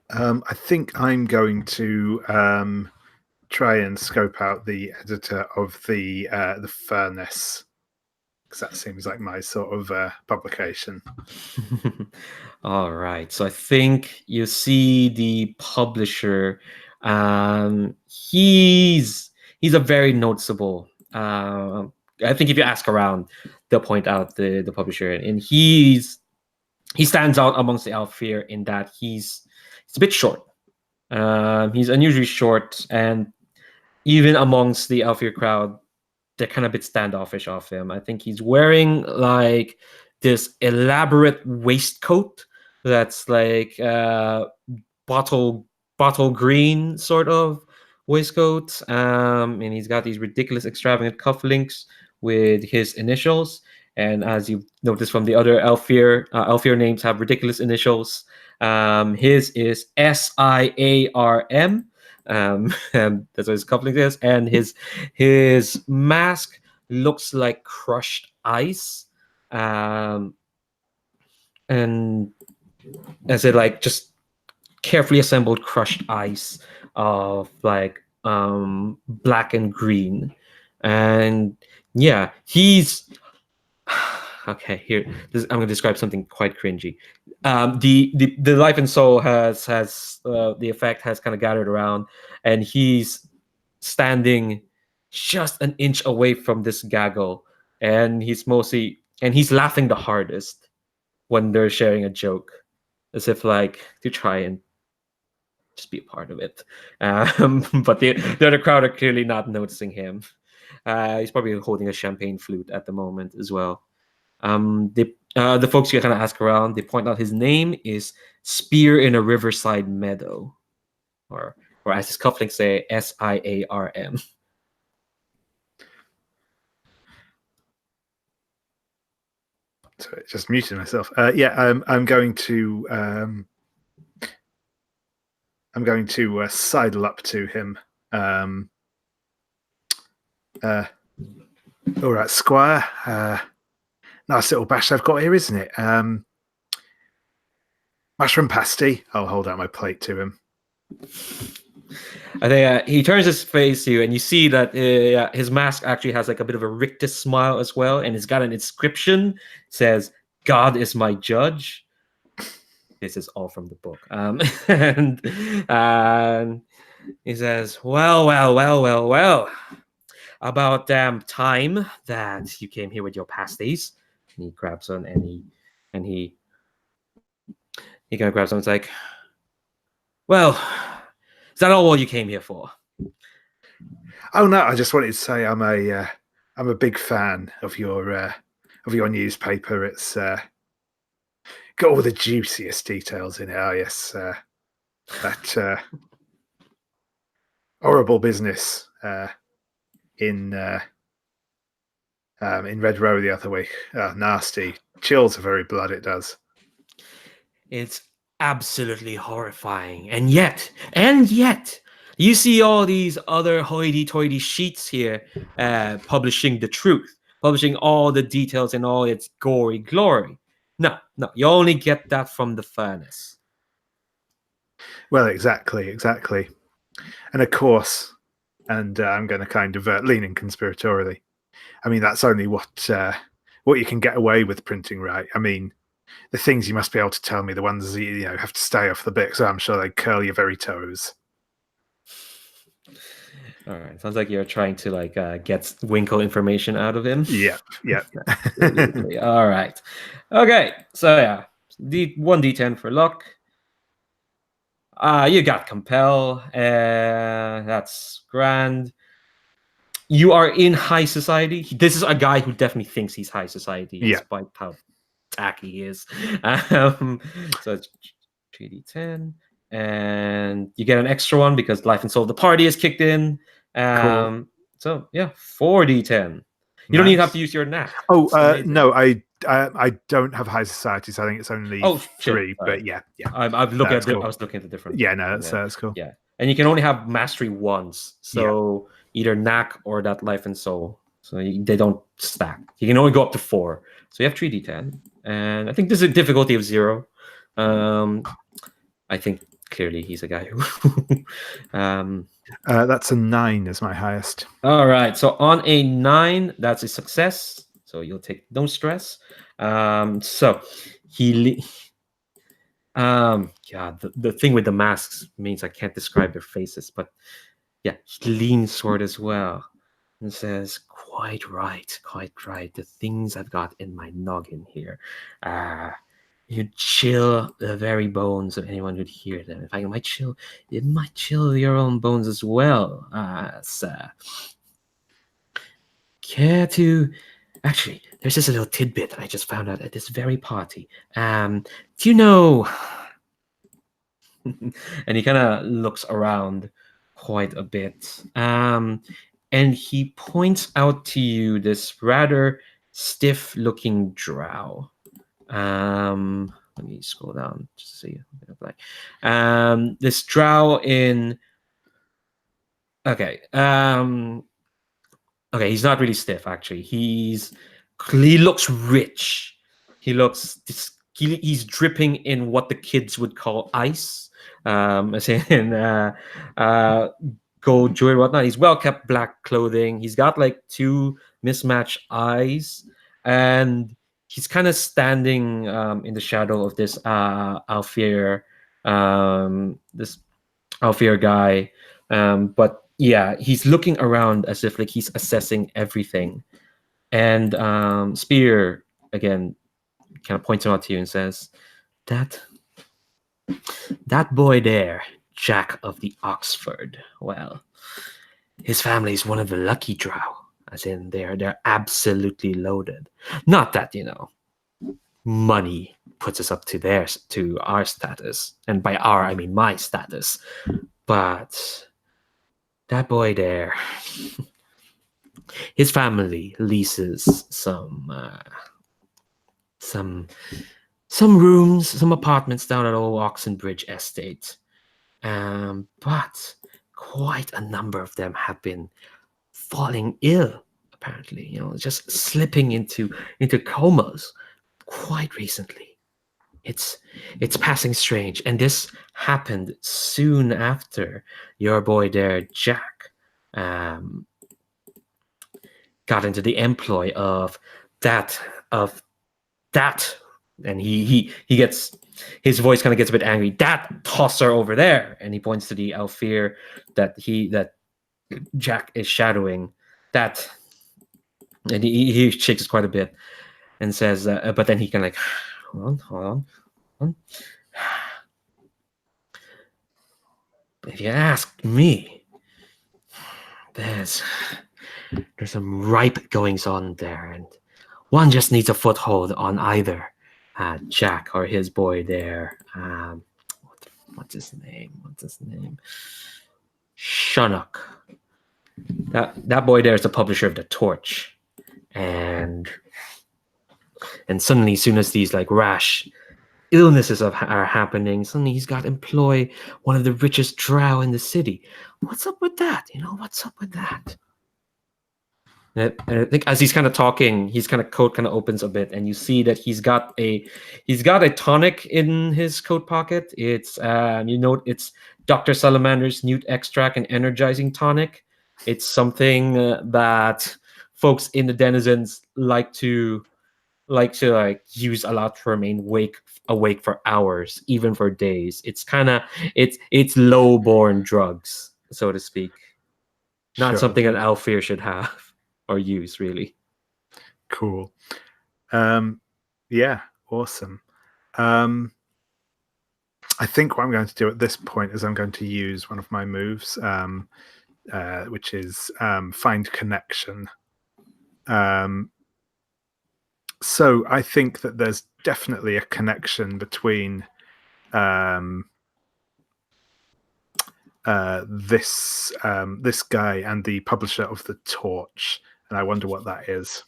I think I'm going to try and scope out the editor of the Furnace, because that seems like my sort of publication. All right. So I think you see the publisher. He's a very noticeable. I think if you ask around, they'll point out the publisher, and he stands out amongst the Alfear in that he's a bit short. He's unusually short, and even amongst the Alfear crowd, they're kind of a bit standoffish of him. I think he's wearing like this elaborate waistcoat that's like bottle green sort of waistcoat, and he's got these ridiculous extravagant cufflinks with his initials. And as you noticed from the other Alfear names have ridiculous initials. His is SIARM. And that's what his cufflink is, and his mask looks like crushed ice, and as it like just carefully assembled crushed ice of like black and green. And he's okay. Here, I'm going to describe something quite cringy. The life and soul has the effect has kind of gathered around, and he's standing just an inch away from this gaggle, and he's laughing the hardest when they're sharing a joke, as if like to try and just be a part of it. But the other crowd are clearly not noticing him. He's probably holding a champagne flute at the moment as well. The folks you kind of ask around, they point out his name is Spear in a Riverside Meadow, or as his cufflinks say, SIARM. Sorry, just muted myself. I'm going to sidle up to him. All right, Squire. Nice little bash I've got here, isn't it? Mushroom pasty. I'll hold out my plate to him. I think he turns his face to you, and you see that his mask actually has like a bit of a rictus smile as well, and it's got an inscription. It says, "God is my judge." This is all from the book. And he says, well. About damn time that you came here with your pasties. And he grabs one, and he kind of grabs one. It's like, well, is that all you came here for? Oh no, I just wanted to say I'm a big fan of your newspaper. It's got all the juiciest details in it. Oh yes, that horrible business in Red Row the other week. Nasty. Chills the very blood it does. It's absolutely horrifying. And yet, you see all these other hoity-toity sheets here publishing the truth, publishing all the details in all its gory glory. No, you only get that from the furnace. Well, exactly. And of course, and I'm going to kind of lean in conspiratorially. I mean, that's only what you can get away with printing, right? I mean, the things you must be able to tell me, the ones that, you know, have to stay off the bit, so I'm sure they curl your very toes. All right, sounds like you're trying to like get Winkle information out of him. Yeah. All right. Okay, so yeah, D10 for luck. You got compel. That's grand. You are in high society. This is a guy who definitely thinks he's high society, Yeah. despite how tacky he is. So it's 3D10, and you get an extra one because life and soul of the party is kicked in. Cool. So yeah, 4D10. You don't even have to use your knack. Oh, It's amazing. no, I don't have high society, so I think it's only 3. Sorry. But yeah. I've looked at cool. I was looking at the different. Yeah, no, that's cool. Yeah, and you can only have mastery once, so either knack or that life and soul. So they don't stack. You can only go up to 4. So you have 3D10, and I think this is a difficulty of 0. I think clearly he's a guy who. That's a 9 is my highest. All right, so on a 9, that's a success. So you'll take no stress. So he. The thing with the masks means I can't describe their faces, but yeah, he leans toward as well and says, quite right. The things I've got in my noggin here. You chill the very bones of anyone who'd hear them. In fact, it might chill your own bones as well, sir. Care to... Actually, there's just a little tidbit that I just found out at this very party. Do you know... And he kind of looks around quite a bit. And he points out to you this rather stiff-looking drow. Let me scroll down just to see. This drow in... Okay. Okay, he's not really stiff, actually. He looks rich. He's dripping in what the kids would call ice. As in gold jewelry, whatnot. He's well-kept black clothing. He's got like 2 mismatched eyes, and he's kind of standing in the shadow of this Alfir guy. But yeah, he's looking around as if like he's assessing everything. And Spire again kind of points him out to you and says, that boy there, Jack of the Oxford, well, his family is one of the lucky drow, as in they're absolutely loaded. Not that, money puts us up to our status, and by our I mean my status, but that boy there, his family leases some rooms, some apartments down at Old Oxenbridge Estate. But quite a number of them have been falling ill, apparently, just slipping into comas quite recently. It's passing strange, and this happened soon after your boy there, Jack, got into the employ of that, and he gets, his voice kind of gets a bit angry. That tosser over there, and he points to the Alfir that Jack is shadowing. That, and he shakes quite a bit and says, but then he can like, hold on. If you ask me, there's some ripe goings on there, and one just needs a foothold on either Jack or his boy there. What's his name? Shunnock. That boy there is the publisher of the Torch, and suddenly, as soon as these like rash illnesses are happening, suddenly he's got employ one of the richest drow in the city. What's up with that? What's up with that? And I think as he's kind of talking, his kind of coat kind of opens a bit, and you see that he's got a tonic in his coat pocket. It's it's Dr. Salamander's Newt extract and energizing tonic. It's something that folks in the denizens like to use a lot to remain awake for hours, even for days. It's it's low-born drugs, so to speak. Not Sure. something an Alfir should have or use, really. Cool. Yeah, awesome. I think what I'm going to do at this point is I'm going to use one of my moves, which is find connection. So I think that there's definitely a connection between this guy and the publisher of the Torch, and I wonder what that is.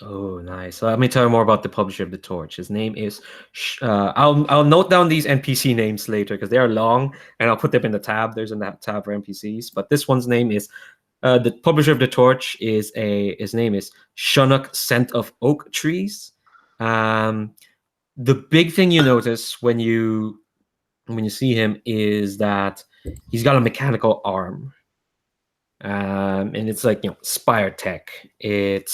Oh, nice. So let me tell you more about the publisher of the Torch. His name is. I'll note down these NPC names later because they are long, and I'll put them in the tab. There's a tab for NPCs, but this one's name is. The publisher of the Torch his name is Shunnock Scent of Oak Trees. The big thing you notice when you see him is that he's got a mechanical arm. And it's like Spire tech. It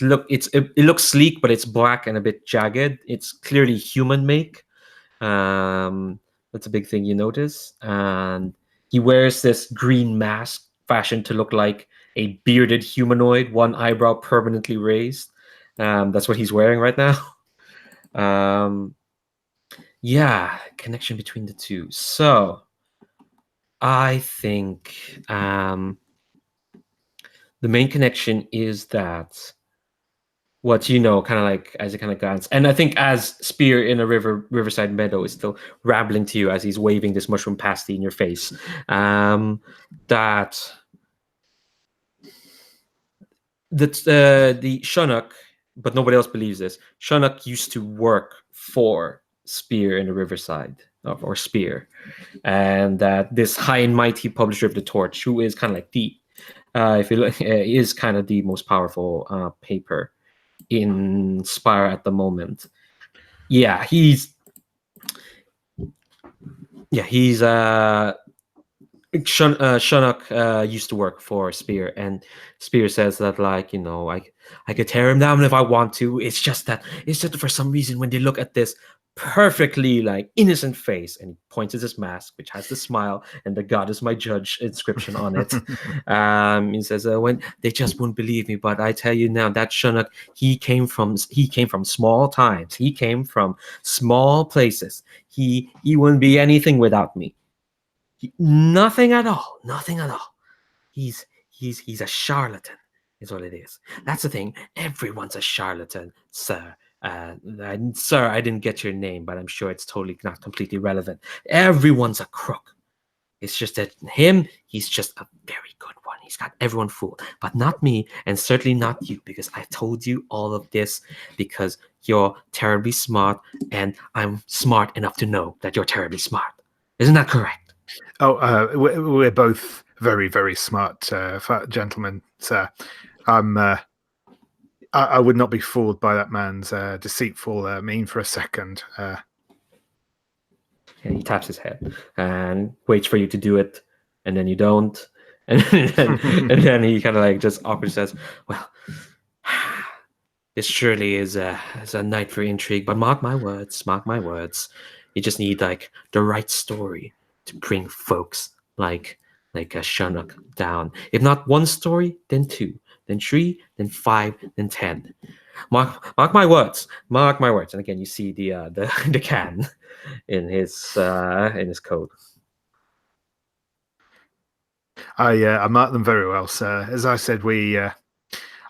looks sleek, but it's black and a bit jagged. It's clearly human make. That's a big thing you notice. And he wears this green mask fashioned to look like a bearded humanoid, one eyebrow permanently raised. That's what he's wearing right now. Yeah, connection between the two. So I think the main connection is that what kind of like as it kind of glance, and I think as Spear in a riverside meadow is still rambling to you as he's waving this mushroom pasty in your face, that the Shunnock, but nobody else believes this. Shunnock used to work for Spear in the riverside, or Spear, and that this high and mighty publisher of the Torch, who is kind of like is kind of the most powerful paper in Spire at the moment. Yeah, he's Shunnock used to work for Spear, and Spear says that I could tear him down if I want to. It's just that for some reason when they look at this perfectly innocent face, and he points at his mask, which has the smile and the "God is my judge" inscription on it. He says, "When they just wouldn't believe me, but I tell you now, that Shunnock, he came from small times. He came from small places. He wouldn't be anything without me. Nothing at all. He's a charlatan, is what it is. That's the thing. Everyone's a charlatan, sir. Sir, I didn't get your name, but I'm sure it's totally not completely relevant. Everyone's a crook. It's just that he's just a very good one. He's got everyone fooled, but not me, and certainly not you, because I told you all of this because you're terribly smart, and I'm smart enough to know that you're terribly smart. Isn't that correct?" Oh, we're both very, very smart gentlemen, sir. I would not be fooled by that man's deceitful mien for a second. And he taps his head and waits for you to do it, and then you don't, and then he kind of just awkwardly says, "Well, this surely is a night for intrigue, but mark my words, you just need the right story to bring folks like a Shunnock down. If not one story, then two, then three, then 5, then 10. Mark my words. And again, you see the can in his coat. I mark them very well, sir. As I said,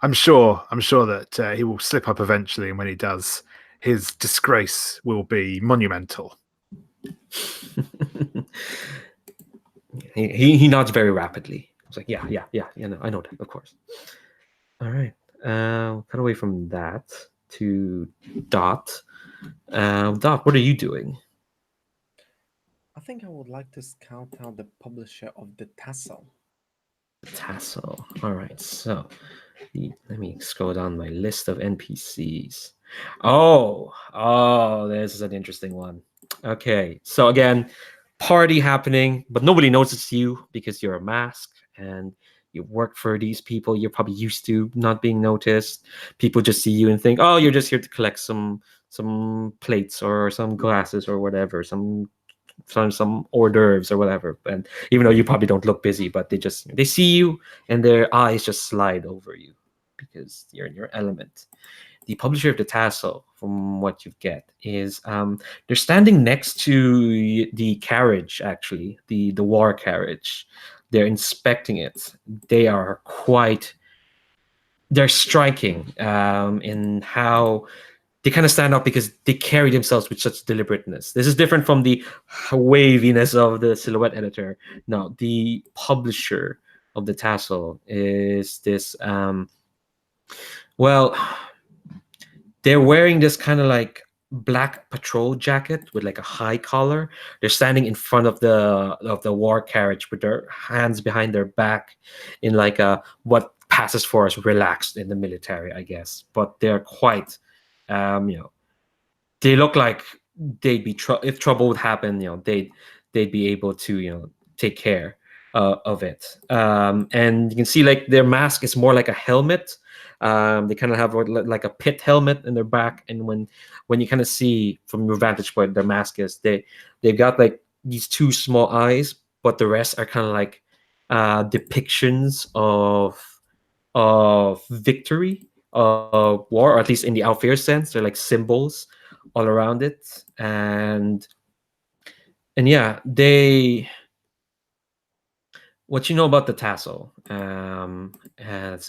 I'm sure that he will slip up eventually, and when he does, his disgrace will be monumental. He nods very rapidly. I was like, yeah, I know that, of course. All right. Cut away from that to Dot. Dot, what are you doing? I think I would like to scout out the publisher of the Tassel. Tassel. All right, so let me scroll down my list of NPCs. Oh, this is an interesting one. Okay, so again, party happening, but nobody notices you because you're a mask and you work for these people. You're probably used to not being noticed. People just see you and think, oh, you're just here to collect some plates or some glasses or whatever, some hors d'oeuvres or whatever. And even though you probably don't look busy, but they see you and their eyes just slide over you because you're in your element. The publisher of the tassel, from what you get, is they're standing next to the carriage, actually, the war carriage. They're inspecting it. They're striking in how they kind of stand out because they carry themselves with such deliberateness. This is different from the waviness of the silhouette editor. No, the publisher of the tassel is this. Well, they're wearing this kind of like black patrol jacket with like a high collar. They're standing in front of the war carriage with their hands behind their back, in like a what passes for as relaxed in the military, I guess. But they're quite, they look like they'd be if trouble would happen, they'd be able to take care of it. And you can see like their mask is more like a helmet. They kind of have like a pit helmet in their back, and when you kind of see from your vantage point, their mask is they've got like these two small eyes, but the rest are kind of like depictions of victory, of war, or at least in the Alfear sense. They're like symbols all around it, and yeah, what you know about the tassel,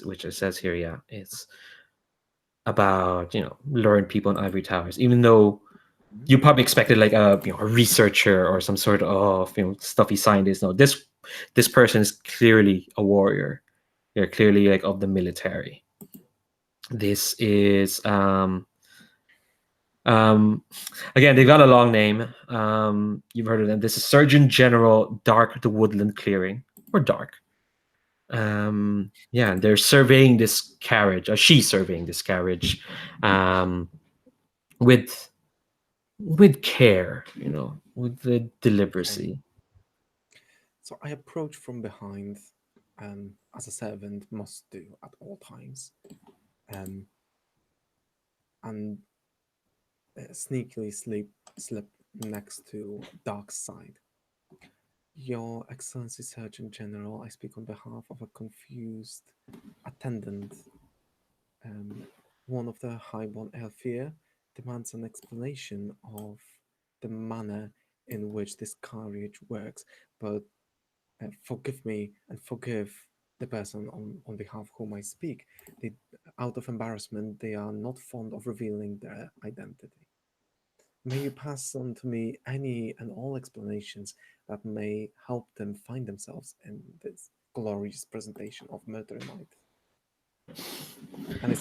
which it says here, yeah, it's about luring people in ivory towers. Even though you probably expected like a researcher or some sort of stuffy scientist. No, this person is clearly a warrior. They're clearly like of the military. This is again, they've got a long name. You've heard of them. This is Surgeon General Dark the Woodland Clearing, or Dark. Yeah, they're surveying this carriage, or she's surveying this carriage, with care, with the deliberacy. So I approach from behind, as a servant must do at all times, and sneakily slip next to Dark's side. Your Excellency, Surgeon General, I speak on behalf of a confused attendant. One of the highborn Alfear demands an explanation of the manner in which this carriage works, but forgive me and forgive the person on behalf of whom I speak. Out of embarrassment, they are not fond of revealing their identity. May you pass on to me any and all explanations that may help them find themselves in this glorious presentation of murder might. And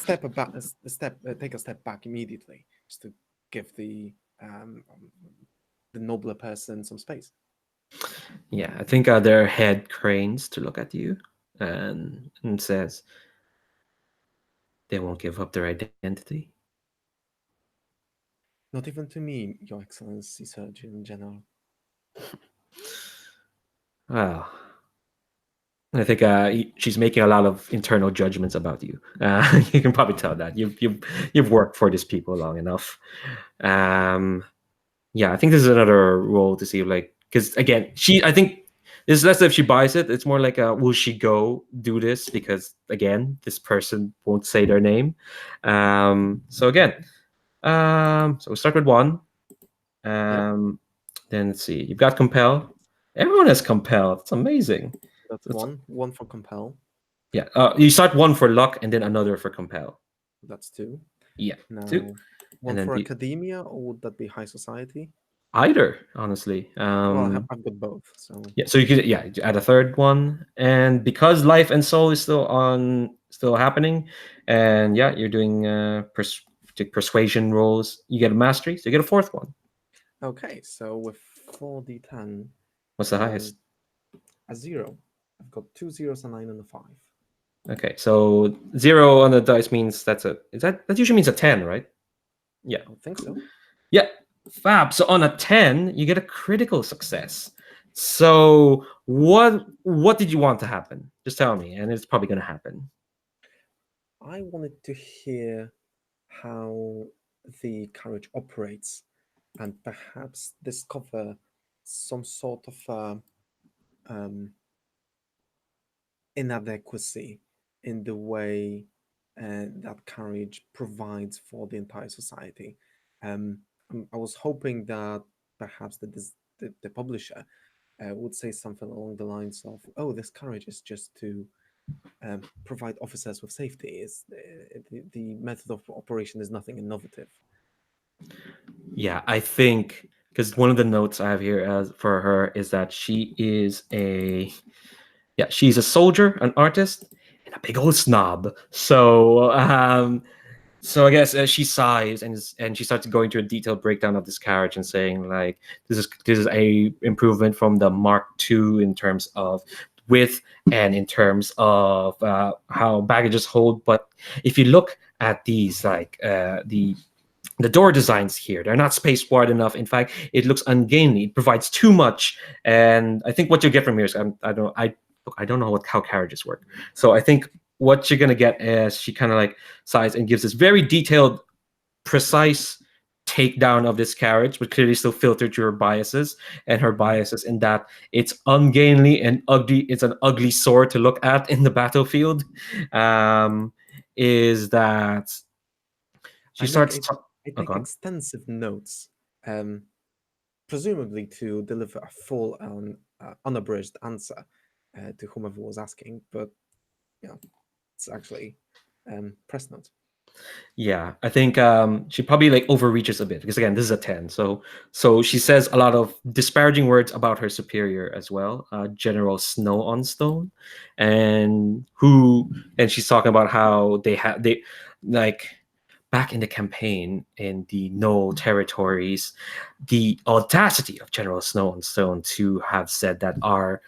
take a step back immediately, just to give the nobler person some space. Yeah, I think their head cranes to look at you and says, they won't give up their identity. Not even to me, Your Excellency, Surgeon General. Well, I think she's making a lot of internal judgments about you. You can probably tell that you've worked for these people long enough. Yeah, I think this is another role to see, like, because again, I think it's less if she buys it. It's more like, will she go do this? Because again, this person won't say their name. So again, so we start with one. Then let's see. You've got compel. Everyone has compel. It's amazing. That's one for compel. Yeah. You start one for luck and then another for compel. That's two. Yeah. Now, two. One for academia, or would that be high society? Either, honestly. Well, I've got both. So yeah. So you could add a third one, and because life and soul is still happening, and you're doing persuasion rolls. You get a mastery, so you get a fourth one. Okay, so with 4d10. What's the highest? A 0. I've got 2 zeros, a 9, and a 5. Okay, so 0 on the dice means that usually means a 10, right? Yeah. I don't think so. Yeah, fab. So on a 10, you get a critical success. So what did you want to happen? Just tell me, and it's probably going to happen. I wanted to hear how the carriage operates and perhaps discover some sort of inadequacy in the way that carriage provides for the entire society. I was hoping that perhaps the publisher would say something along the lines of, "Oh, this carriage is just to provide officers with safety. The method of operation is nothing innovative." Yeah, I think because one of the notes I have here for her is that she's a soldier, an artist, and a big old snob. So so I guess she sighs and she starts going to a detailed breakdown of this carriage and saying like this is a improvement from the Mark II in terms of width and in terms of how baggages hold. But if you look at these like the door designs here, they're not spaced wide enough. In fact, it looks ungainly. It provides too much. And I think what you get from here is I don't know how carriages work. So I think what you're gonna get is she kind of like sighs and gives this very detailed, precise takedown of this carriage, but clearly still filtered through her biases. And her biases in that it's ungainly and ugly. It's an ugly sword to look at in the battlefield. Is that she starts? I take extensive notes, presumably to deliver a full and unabridged answer to whomever was asking, but it's actually press notes. Yeah, I think she probably like overreaches a bit because again, this is a 10. So she says a lot of disparaging words about her superior as well, General Snow on Stone, and she's talking about how they like back in the campaign in the Knoll territories, the audacity of General Snow on Stone to have said that our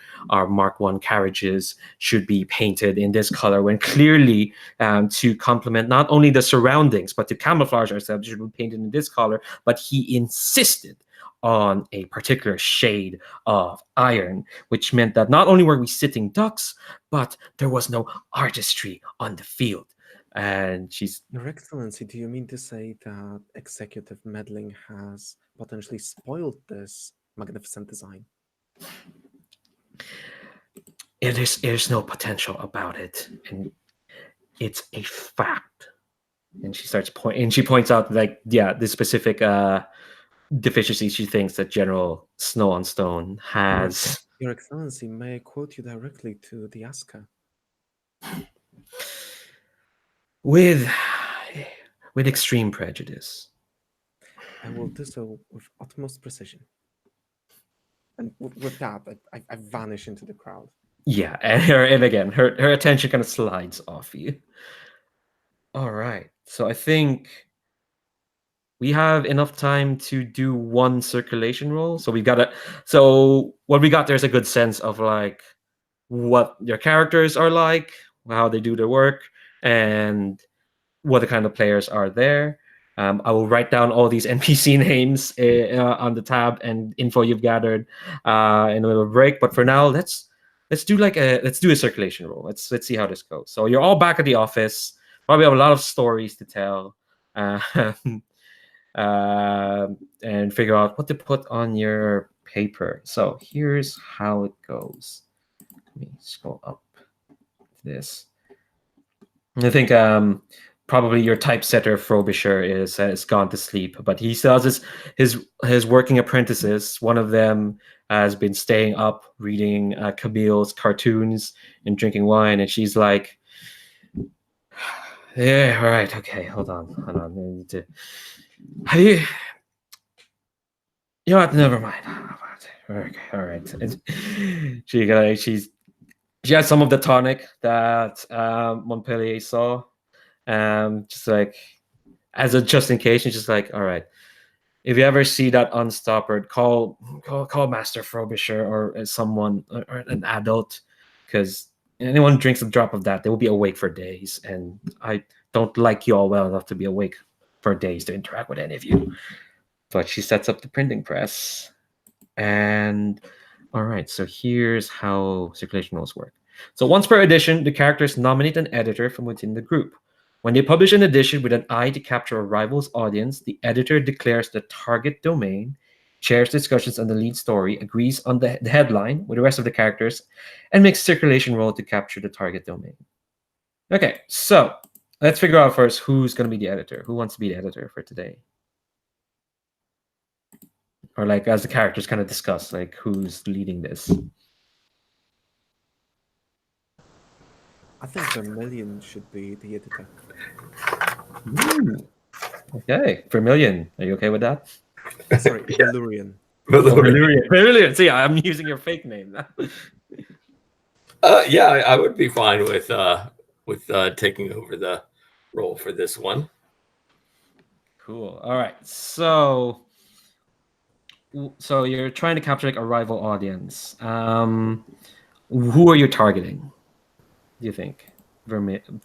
Mark I carriages should be painted in this color when clearly to complement not only the surroundings but to camouflage ourselves should be painted in this color. But he insisted on a particular shade of iron, which meant that not only were we sitting ducks, but there was no artistry on the field. And she's, Your Excellency, do you mean to say that executive meddling has potentially spoiled this magnificent design? There's no potential about it, and it's a fact. And she points out like the specific deficiency she thinks that General Snow on Stone has. Your Excellency, may I quote you directly to the asker? With extreme prejudice. I will do so with utmost precision. And with that, I vanish into the crowd. Yeah, and again, her attention kind of slides off you. All right, so I think we have enough time to do one circulation roll. So what we got there is a good sense of like what your characters are like, how they do their work, and what the kind of players are there. I will write down all these NPC names on the tab and info you've gathered in a little break. But for now, let's do a circulation roll. Let's see how this goes. So you're all back at the office. Probably have a lot of stories to tell, and figure out what to put on your paper. So here's how it goes. Let me scroll up this. I think probably your typesetter Frobisher is gone to sleep, but he still has his working apprentices. One of them has been staying up reading Camille's cartoons and drinking wine, and she's like, "Yeah, all right, okay, hold on. I need to. Have you? You know what? Never mind. Okay, all right." And she has some of the tonic that Montpellier saw. Just like as a just in case, she's just like, all right, if you ever see that unstoppered, call Master Frobisher or someone or an adult because anyone who drinks a drop of that, they will be awake for days, and I don't like you all well enough to be awake for days to interact with any of you. But she sets up the printing press, and all right, so here's how circulation rules work. So once per edition, the characters nominate an editor from within the group. When they publish an edition with an eye to capture a rival's audience, the editor declares the target domain, chairs discussions on the lead story, agrees on the headline with the rest of the characters, and makes circulation roll to capture the target domain. Okay, so let's figure out first who's going to be the editor. Who wants to be the editor for today? Or like as the characters kind of discuss, like who's leading this? I think Vermilion should be the editor. Okay, Vermilion, are you okay with that? Sorry, Vellurion. Vellurion. See, I'm using your fake name. Yeah, I would be fine with taking over the role for this one. Cool. All right. So you're trying to capture like a rival audience. Who are you targeting? Do you think? Vellurion.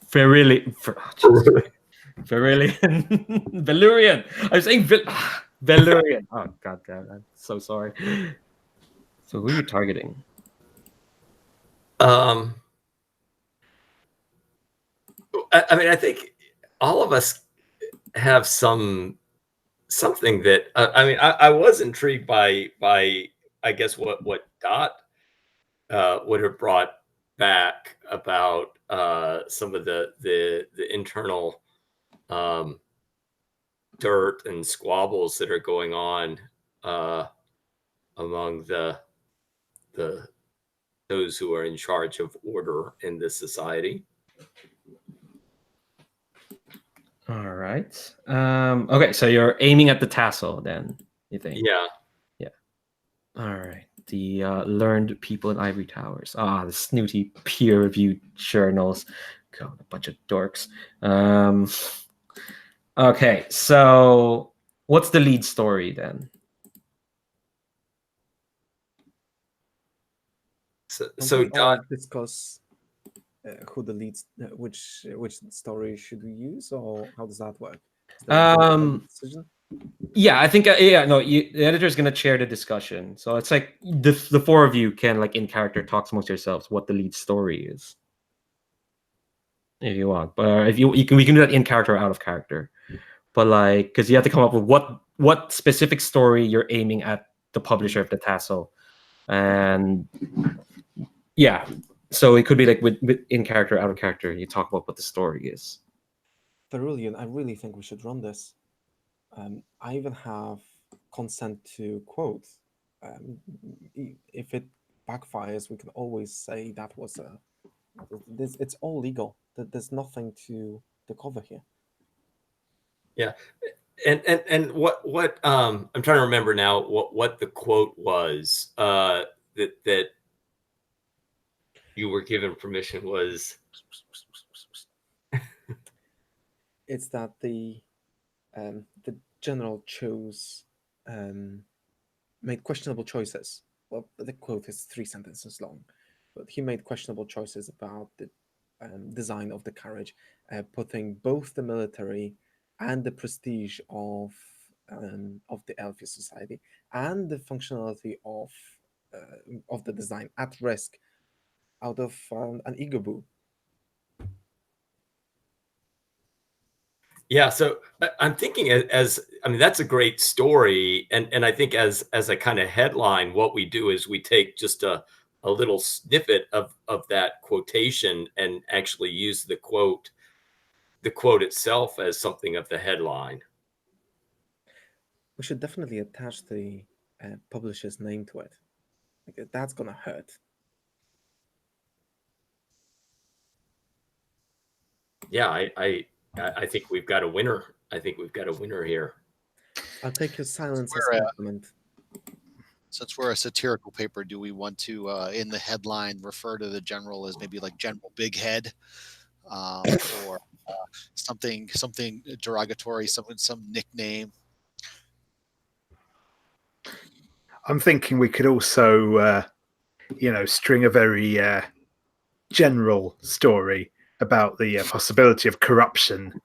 Vellurion. I was saying Vellurion. Oh god damn, I'm so sorry. So who are you targeting? I mean, I think all of us have something that I mean, I was intrigued by I guess what Dot would have brought back about some of the internal dirt and squabbles that are going on among those who are in charge of order in this society. All right. Okay, so you're aiming at the tassel then, you think? Yeah. All right. The learned people in ivory towers. The snooty peer-reviewed journals. God, a bunch of dorks. Okay, so what's the lead story then? So we all Dot, discuss who the leads, which story should we use, or how does that work? Is that a decision? Yeah, I think the editor is gonna chair the discussion, so it's like the four of you can like in character talk amongst yourselves what the lead story is, if you want. But if we can do that in character or out of character, but like because you have to come up with what specific story you're aiming at the publisher of the tassel, and yeah, so it could be like with in character, out of character. You talk about what the story is. Vellurion, I really think we should run this. I even have consent to quote. If it backfires, we can always say that was it's all legal. There's nothing to cover here. yeah, and what I'm trying to remember now what the quote was that you were given permission was. It's that the general chose made questionable choices. Well, the quote is 3 sentences long, but he made questionable choices about the design of the carriage, putting both the military and the prestige of the Elfish society and the functionality of the design at risk out of an ego boo. Yeah, so I'm thinking as I mean that's a great story, and I think as a kind of headline, what we do is we take just a little snippet of that quotation and actually use the quote itself as something of the headline. We should definitely attach the publisher's name to it. Like, that's gonna hurt. Yeah, I think we've got a winner. I think we've got a winner here. I'll take your silence as compliment. Since we're a satirical paper, do we want to, in the headline, refer to the general as maybe like General Big Head, or something derogatory, some nickname? I'm thinking we could also, string a very general story about the possibility of corruption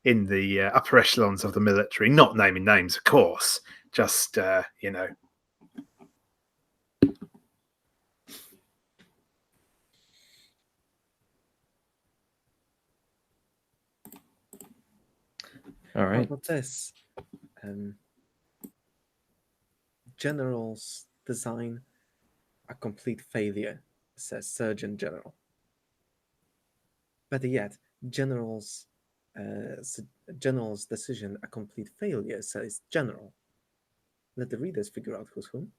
in the upper echelons of the military. Not naming names, of course. Just you know. All How right. about this? General's design a complete failure, says Surgeon General. Better yet, General's decision a complete failure, says General. Let the readers figure out who's whom.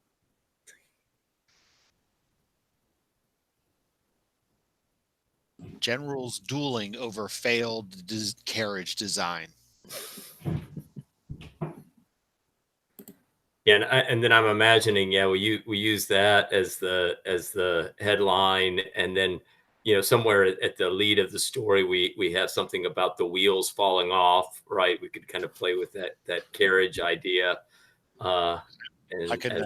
Generals dueling over failed carriage design. Yeah, and then I'm imagining, we use that as the headline, and then somewhere at the lead of the story we have something about the wheels falling off, right? We could kind of play with that carriage idea. I can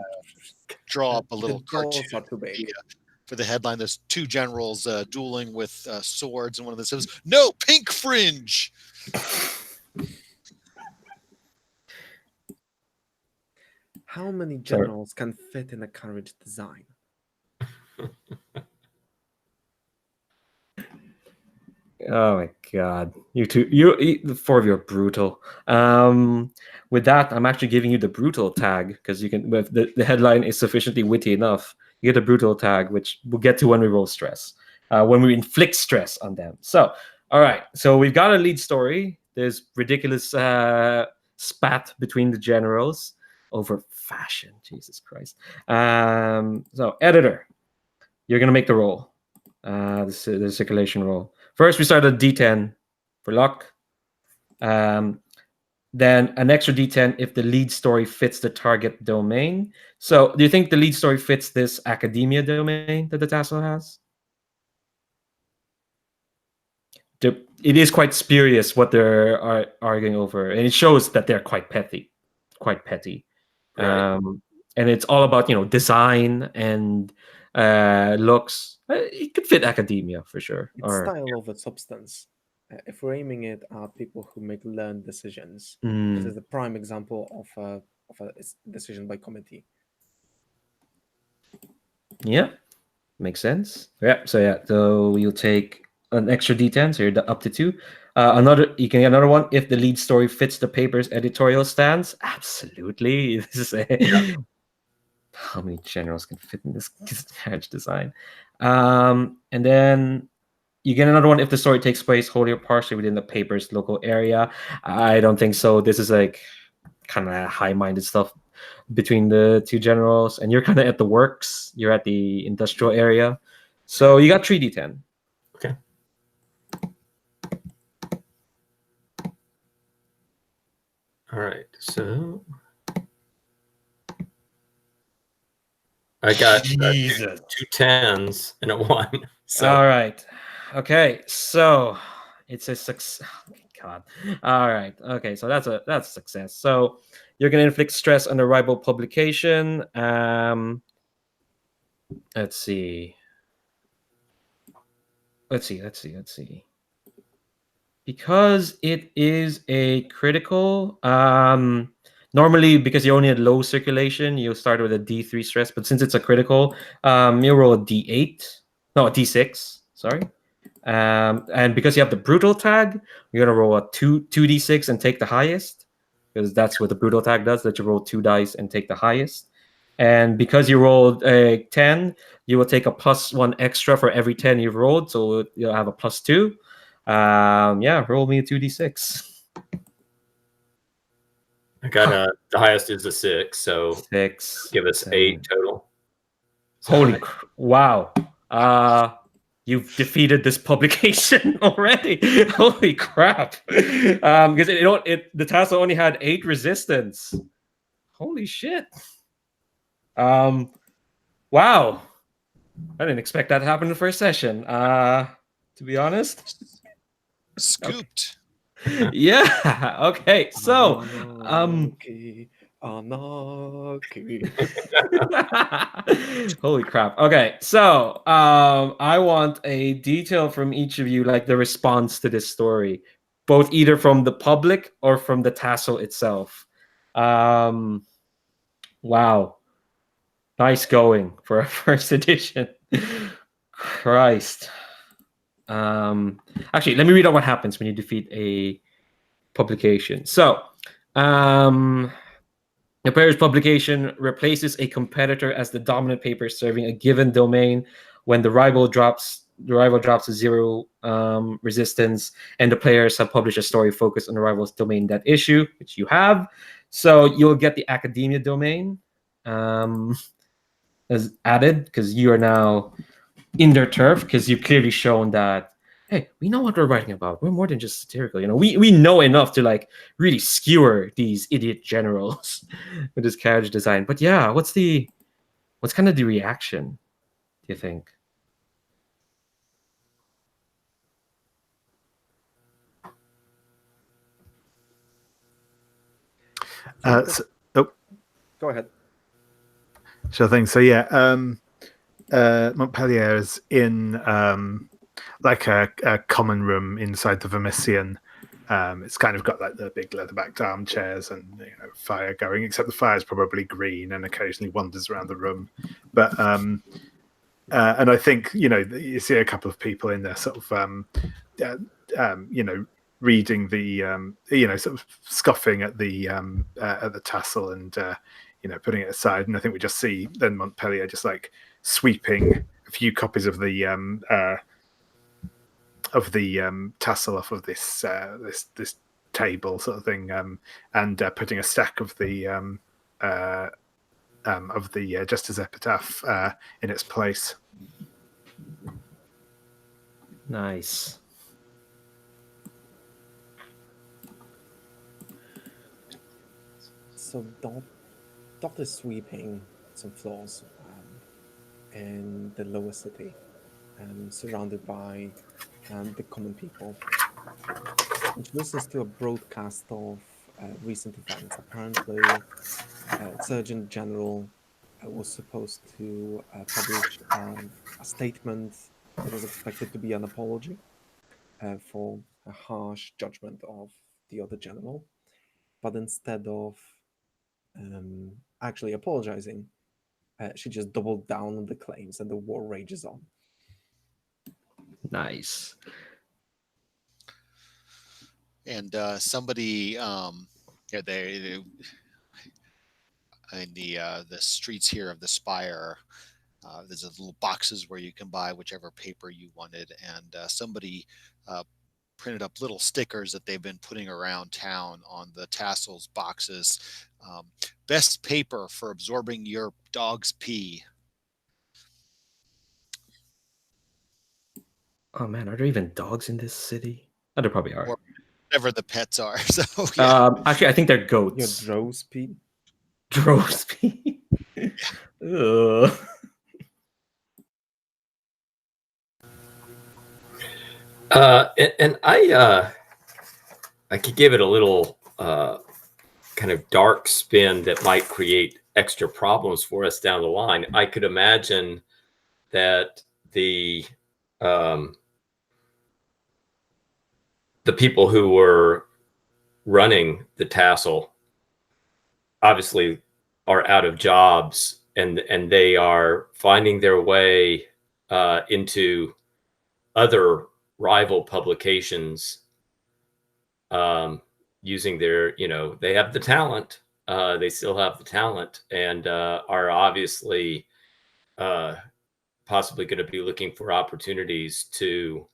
draw up a little cartoon Not too big. for the headline. There's two generals dueling with swords, and one of them says, "No, pink fringe." How many generals can fit in a carriage design? Oh my god, you two, the four of you are brutal. With that, I'm actually giving you the brutal tag because you can. If the headline is sufficiently witty enough, you get a brutal tag, which we'll get to when we roll stress, when we inflict stress on them. So, all right, so we've got a lead story. There's ridiculous spat between the generals over fashion. Jesus Christ. So, editor, you're gonna make the roll, the circulation roll. First, we start at D10 for luck. Then an extra D10 if the lead story fits the target domain. So, do you think the lead story fits this academia domain that the tassel has? It is quite spurious what they're arguing over, and it shows that they're quite petty. Right. And it's all about design and looks. It could fit academia for sure. It's style over substance. If we're aiming it at people who make learned decisions, this is the prime example of a decision by committee. Yeah, makes sense. Yeah, so you'll take an extra D10, so you're up to 2. You can get another one if the lead story fits the paper's editorial stance. Absolutely. This is how many generals can fit in this carriage design? And then you get another one if the story takes place wholly or partially within the paper's local area. I don't think so. This is like kind of high-minded stuff between the two generals, and you're kind of at the works. You're at the industrial area. So you got 3d10. Okay. All right. So I got two 10s and a 1. So. All right. Okay. So it's a success. Oh, God. All right. Okay. So that's a success. So you're gonna inflict stress on the rival publication. Let's see. Because it is a critical. Normally, because you only had low circulation, you'll start with a D3 stress. But since it's a critical, you roll a D8. No, a D6. Sorry. And because you have the brutal tag, you're gonna roll a 2d6 and take the highest, because that's what the brutal tag does. That you roll 2 dice and take the highest. And because you rolled a 10, you will take a +1 extra for every 10 you've rolled, so you'll have a +2. Yeah, roll me a 2d6. I got the highest is a 6, so 6. give us 7. 8 total. Holy wow! You've defeated this publication already. Holy crap! Because the tassel only had 8 resistance. Holy shit! Wow! I didn't expect that to happen in the first session. To be honest, Scooped. yeah. Okay. So, Monarchy Anarchy. Holy crap. Okay, so I want a detail from each of you, like the response to this story, both either from the public or from the tassel itself. Wow. Nice going for a first edition. Christ. Actually, let me read out what happens when you defeat a publication. So, the player's publication replaces a competitor as the dominant paper serving a given domain when the rival drops to 0 resistance, and the players have published a story focused on the rival's domain that issue, which you have. So you'll get the academia domain as added because you are now in their turf, because you've clearly shown that, hey, we know what we're writing about. We're more than just satirical. We know enough to like really skewer these idiot generals with this carriage design. But yeah, what's kind of the reaction, do you think? Go ahead. Sure thing. So yeah, Montpellier is in like a common room inside the Vermissian. It's kind of got like the big leather-backed armchairs and fire going, except the fire's probably green and occasionally wanders around the room. But and I think you see a couple of people in there, sort of reading the sort of scoffing at the tassel and putting it aside. And I think we just see then Montpellier just like sweeping a few copies of the tassel off of this table sort of thing, and putting a stack of the Jester's Epitaph in its place. Nice. So Dot is sweeping some floors in the lower city, surrounded by the common people, which listens to a broadcast of recent events. Apparently, Surgeon General was supposed to publish a statement that was expected to be an apology for a harsh judgment of the other general, but instead of actually apologizing, she just doubled down on the claims, and the war rages on. Nice. And somebody, they in the streets here of the Spire, there's little boxes where you can buy whichever paper you wanted, and somebody printed up little stickers that they've been putting around town on the tassels boxes. Best paper for absorbing your dog's pee. Oh man, are there even dogs in this city? Oh, there probably are. Or whatever the pets are. So yeah. Actually, I think they're goats. Your drows pee. Drows pee. Ugh. And I could give it a little kind of dark spin that might create extra problems for us down the line. I could imagine that the people who were running the tassel obviously are out of jobs, and they are finding their way into other rival publications using their, they have the talent, they still have the talent, and are obviously possibly going to be looking for opportunities to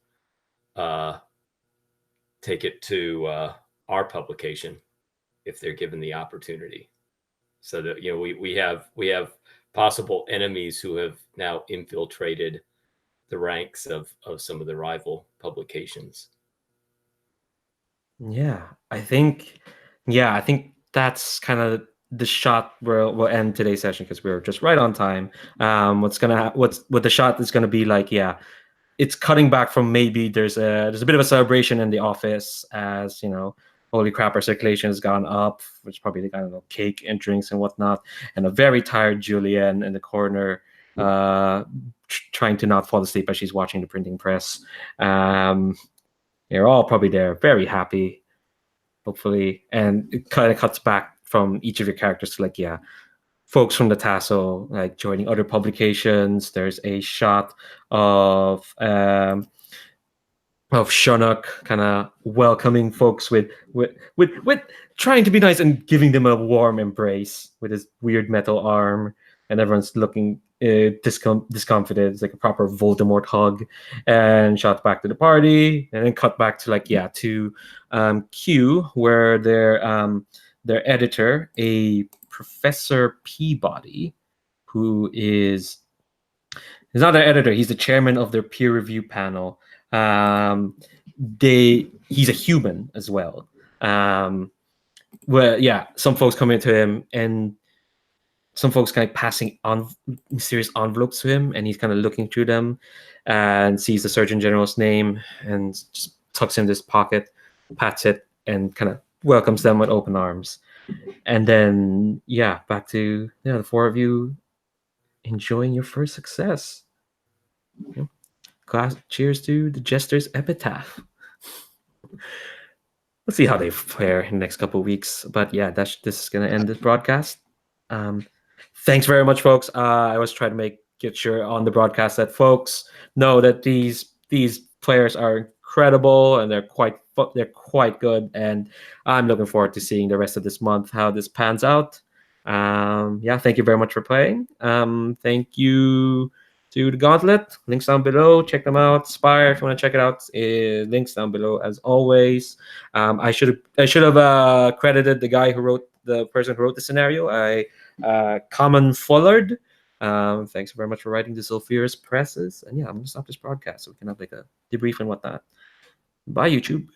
take it to our publication if they're given the opportunity. So that we have possible enemies who have now infiltrated the ranks of some of the rival publications. Yeah, I think that's kind of the shot where we'll end today's session, because we're just right on time. What the shot is gonna be like? Yeah, it's cutting back from maybe there's a bit of a celebration in the office, as holy crap, our circulation has gone up, which is probably like, I don't know, cake and drinks and whatnot, and a very tired Julienne in the corner, trying to not fall asleep as she's watching the printing press. You're all probably there, very happy, hopefully, and it kind of cuts back from each of your characters to like, yeah, folks from the tassel like joining other publications. There's a shot of Shunnock kind of welcoming folks with trying to be nice and giving them a warm embrace with his weird metal arm, and everyone's looking discomfited. It's like a proper Voldemort hug, and shot back to the party, and then cut back to like, yeah, to Q, where their editor, a Professor Peabody, who is he's not their editor, he's the chairman of their peer review panel. He's a human as well. Well, yeah, some folks come into him, and some folks kind of passing on mysterious envelopes to him, and he's kind of looking through them and sees the Surgeon General's name and just tucks in his pocket, pats it, and kind of welcomes them with open arms. And then, yeah, back to the four of you enjoying your first success. Cheers to the Jester's Epitaph. Let's see how they fare in the next couple of weeks. But yeah, this is going to end this broadcast. Thanks very much, folks. I always try to get sure on the broadcast that folks know that these players are incredible and they're quite good. And I'm looking forward to seeing the rest of this month how this pans out. Yeah, thank you very much for playing. Thank you to the Gauntlet. Links down below. Check them out. Spire, if you want to check it out, links down below as always. I should have credited the person who wrote the scenario. Common Fullard. Thanks very much for writing the Sulphurous presses. And yeah, I'm gonna stop this broadcast so we can have like a debrief and whatnot. Bye, YouTube.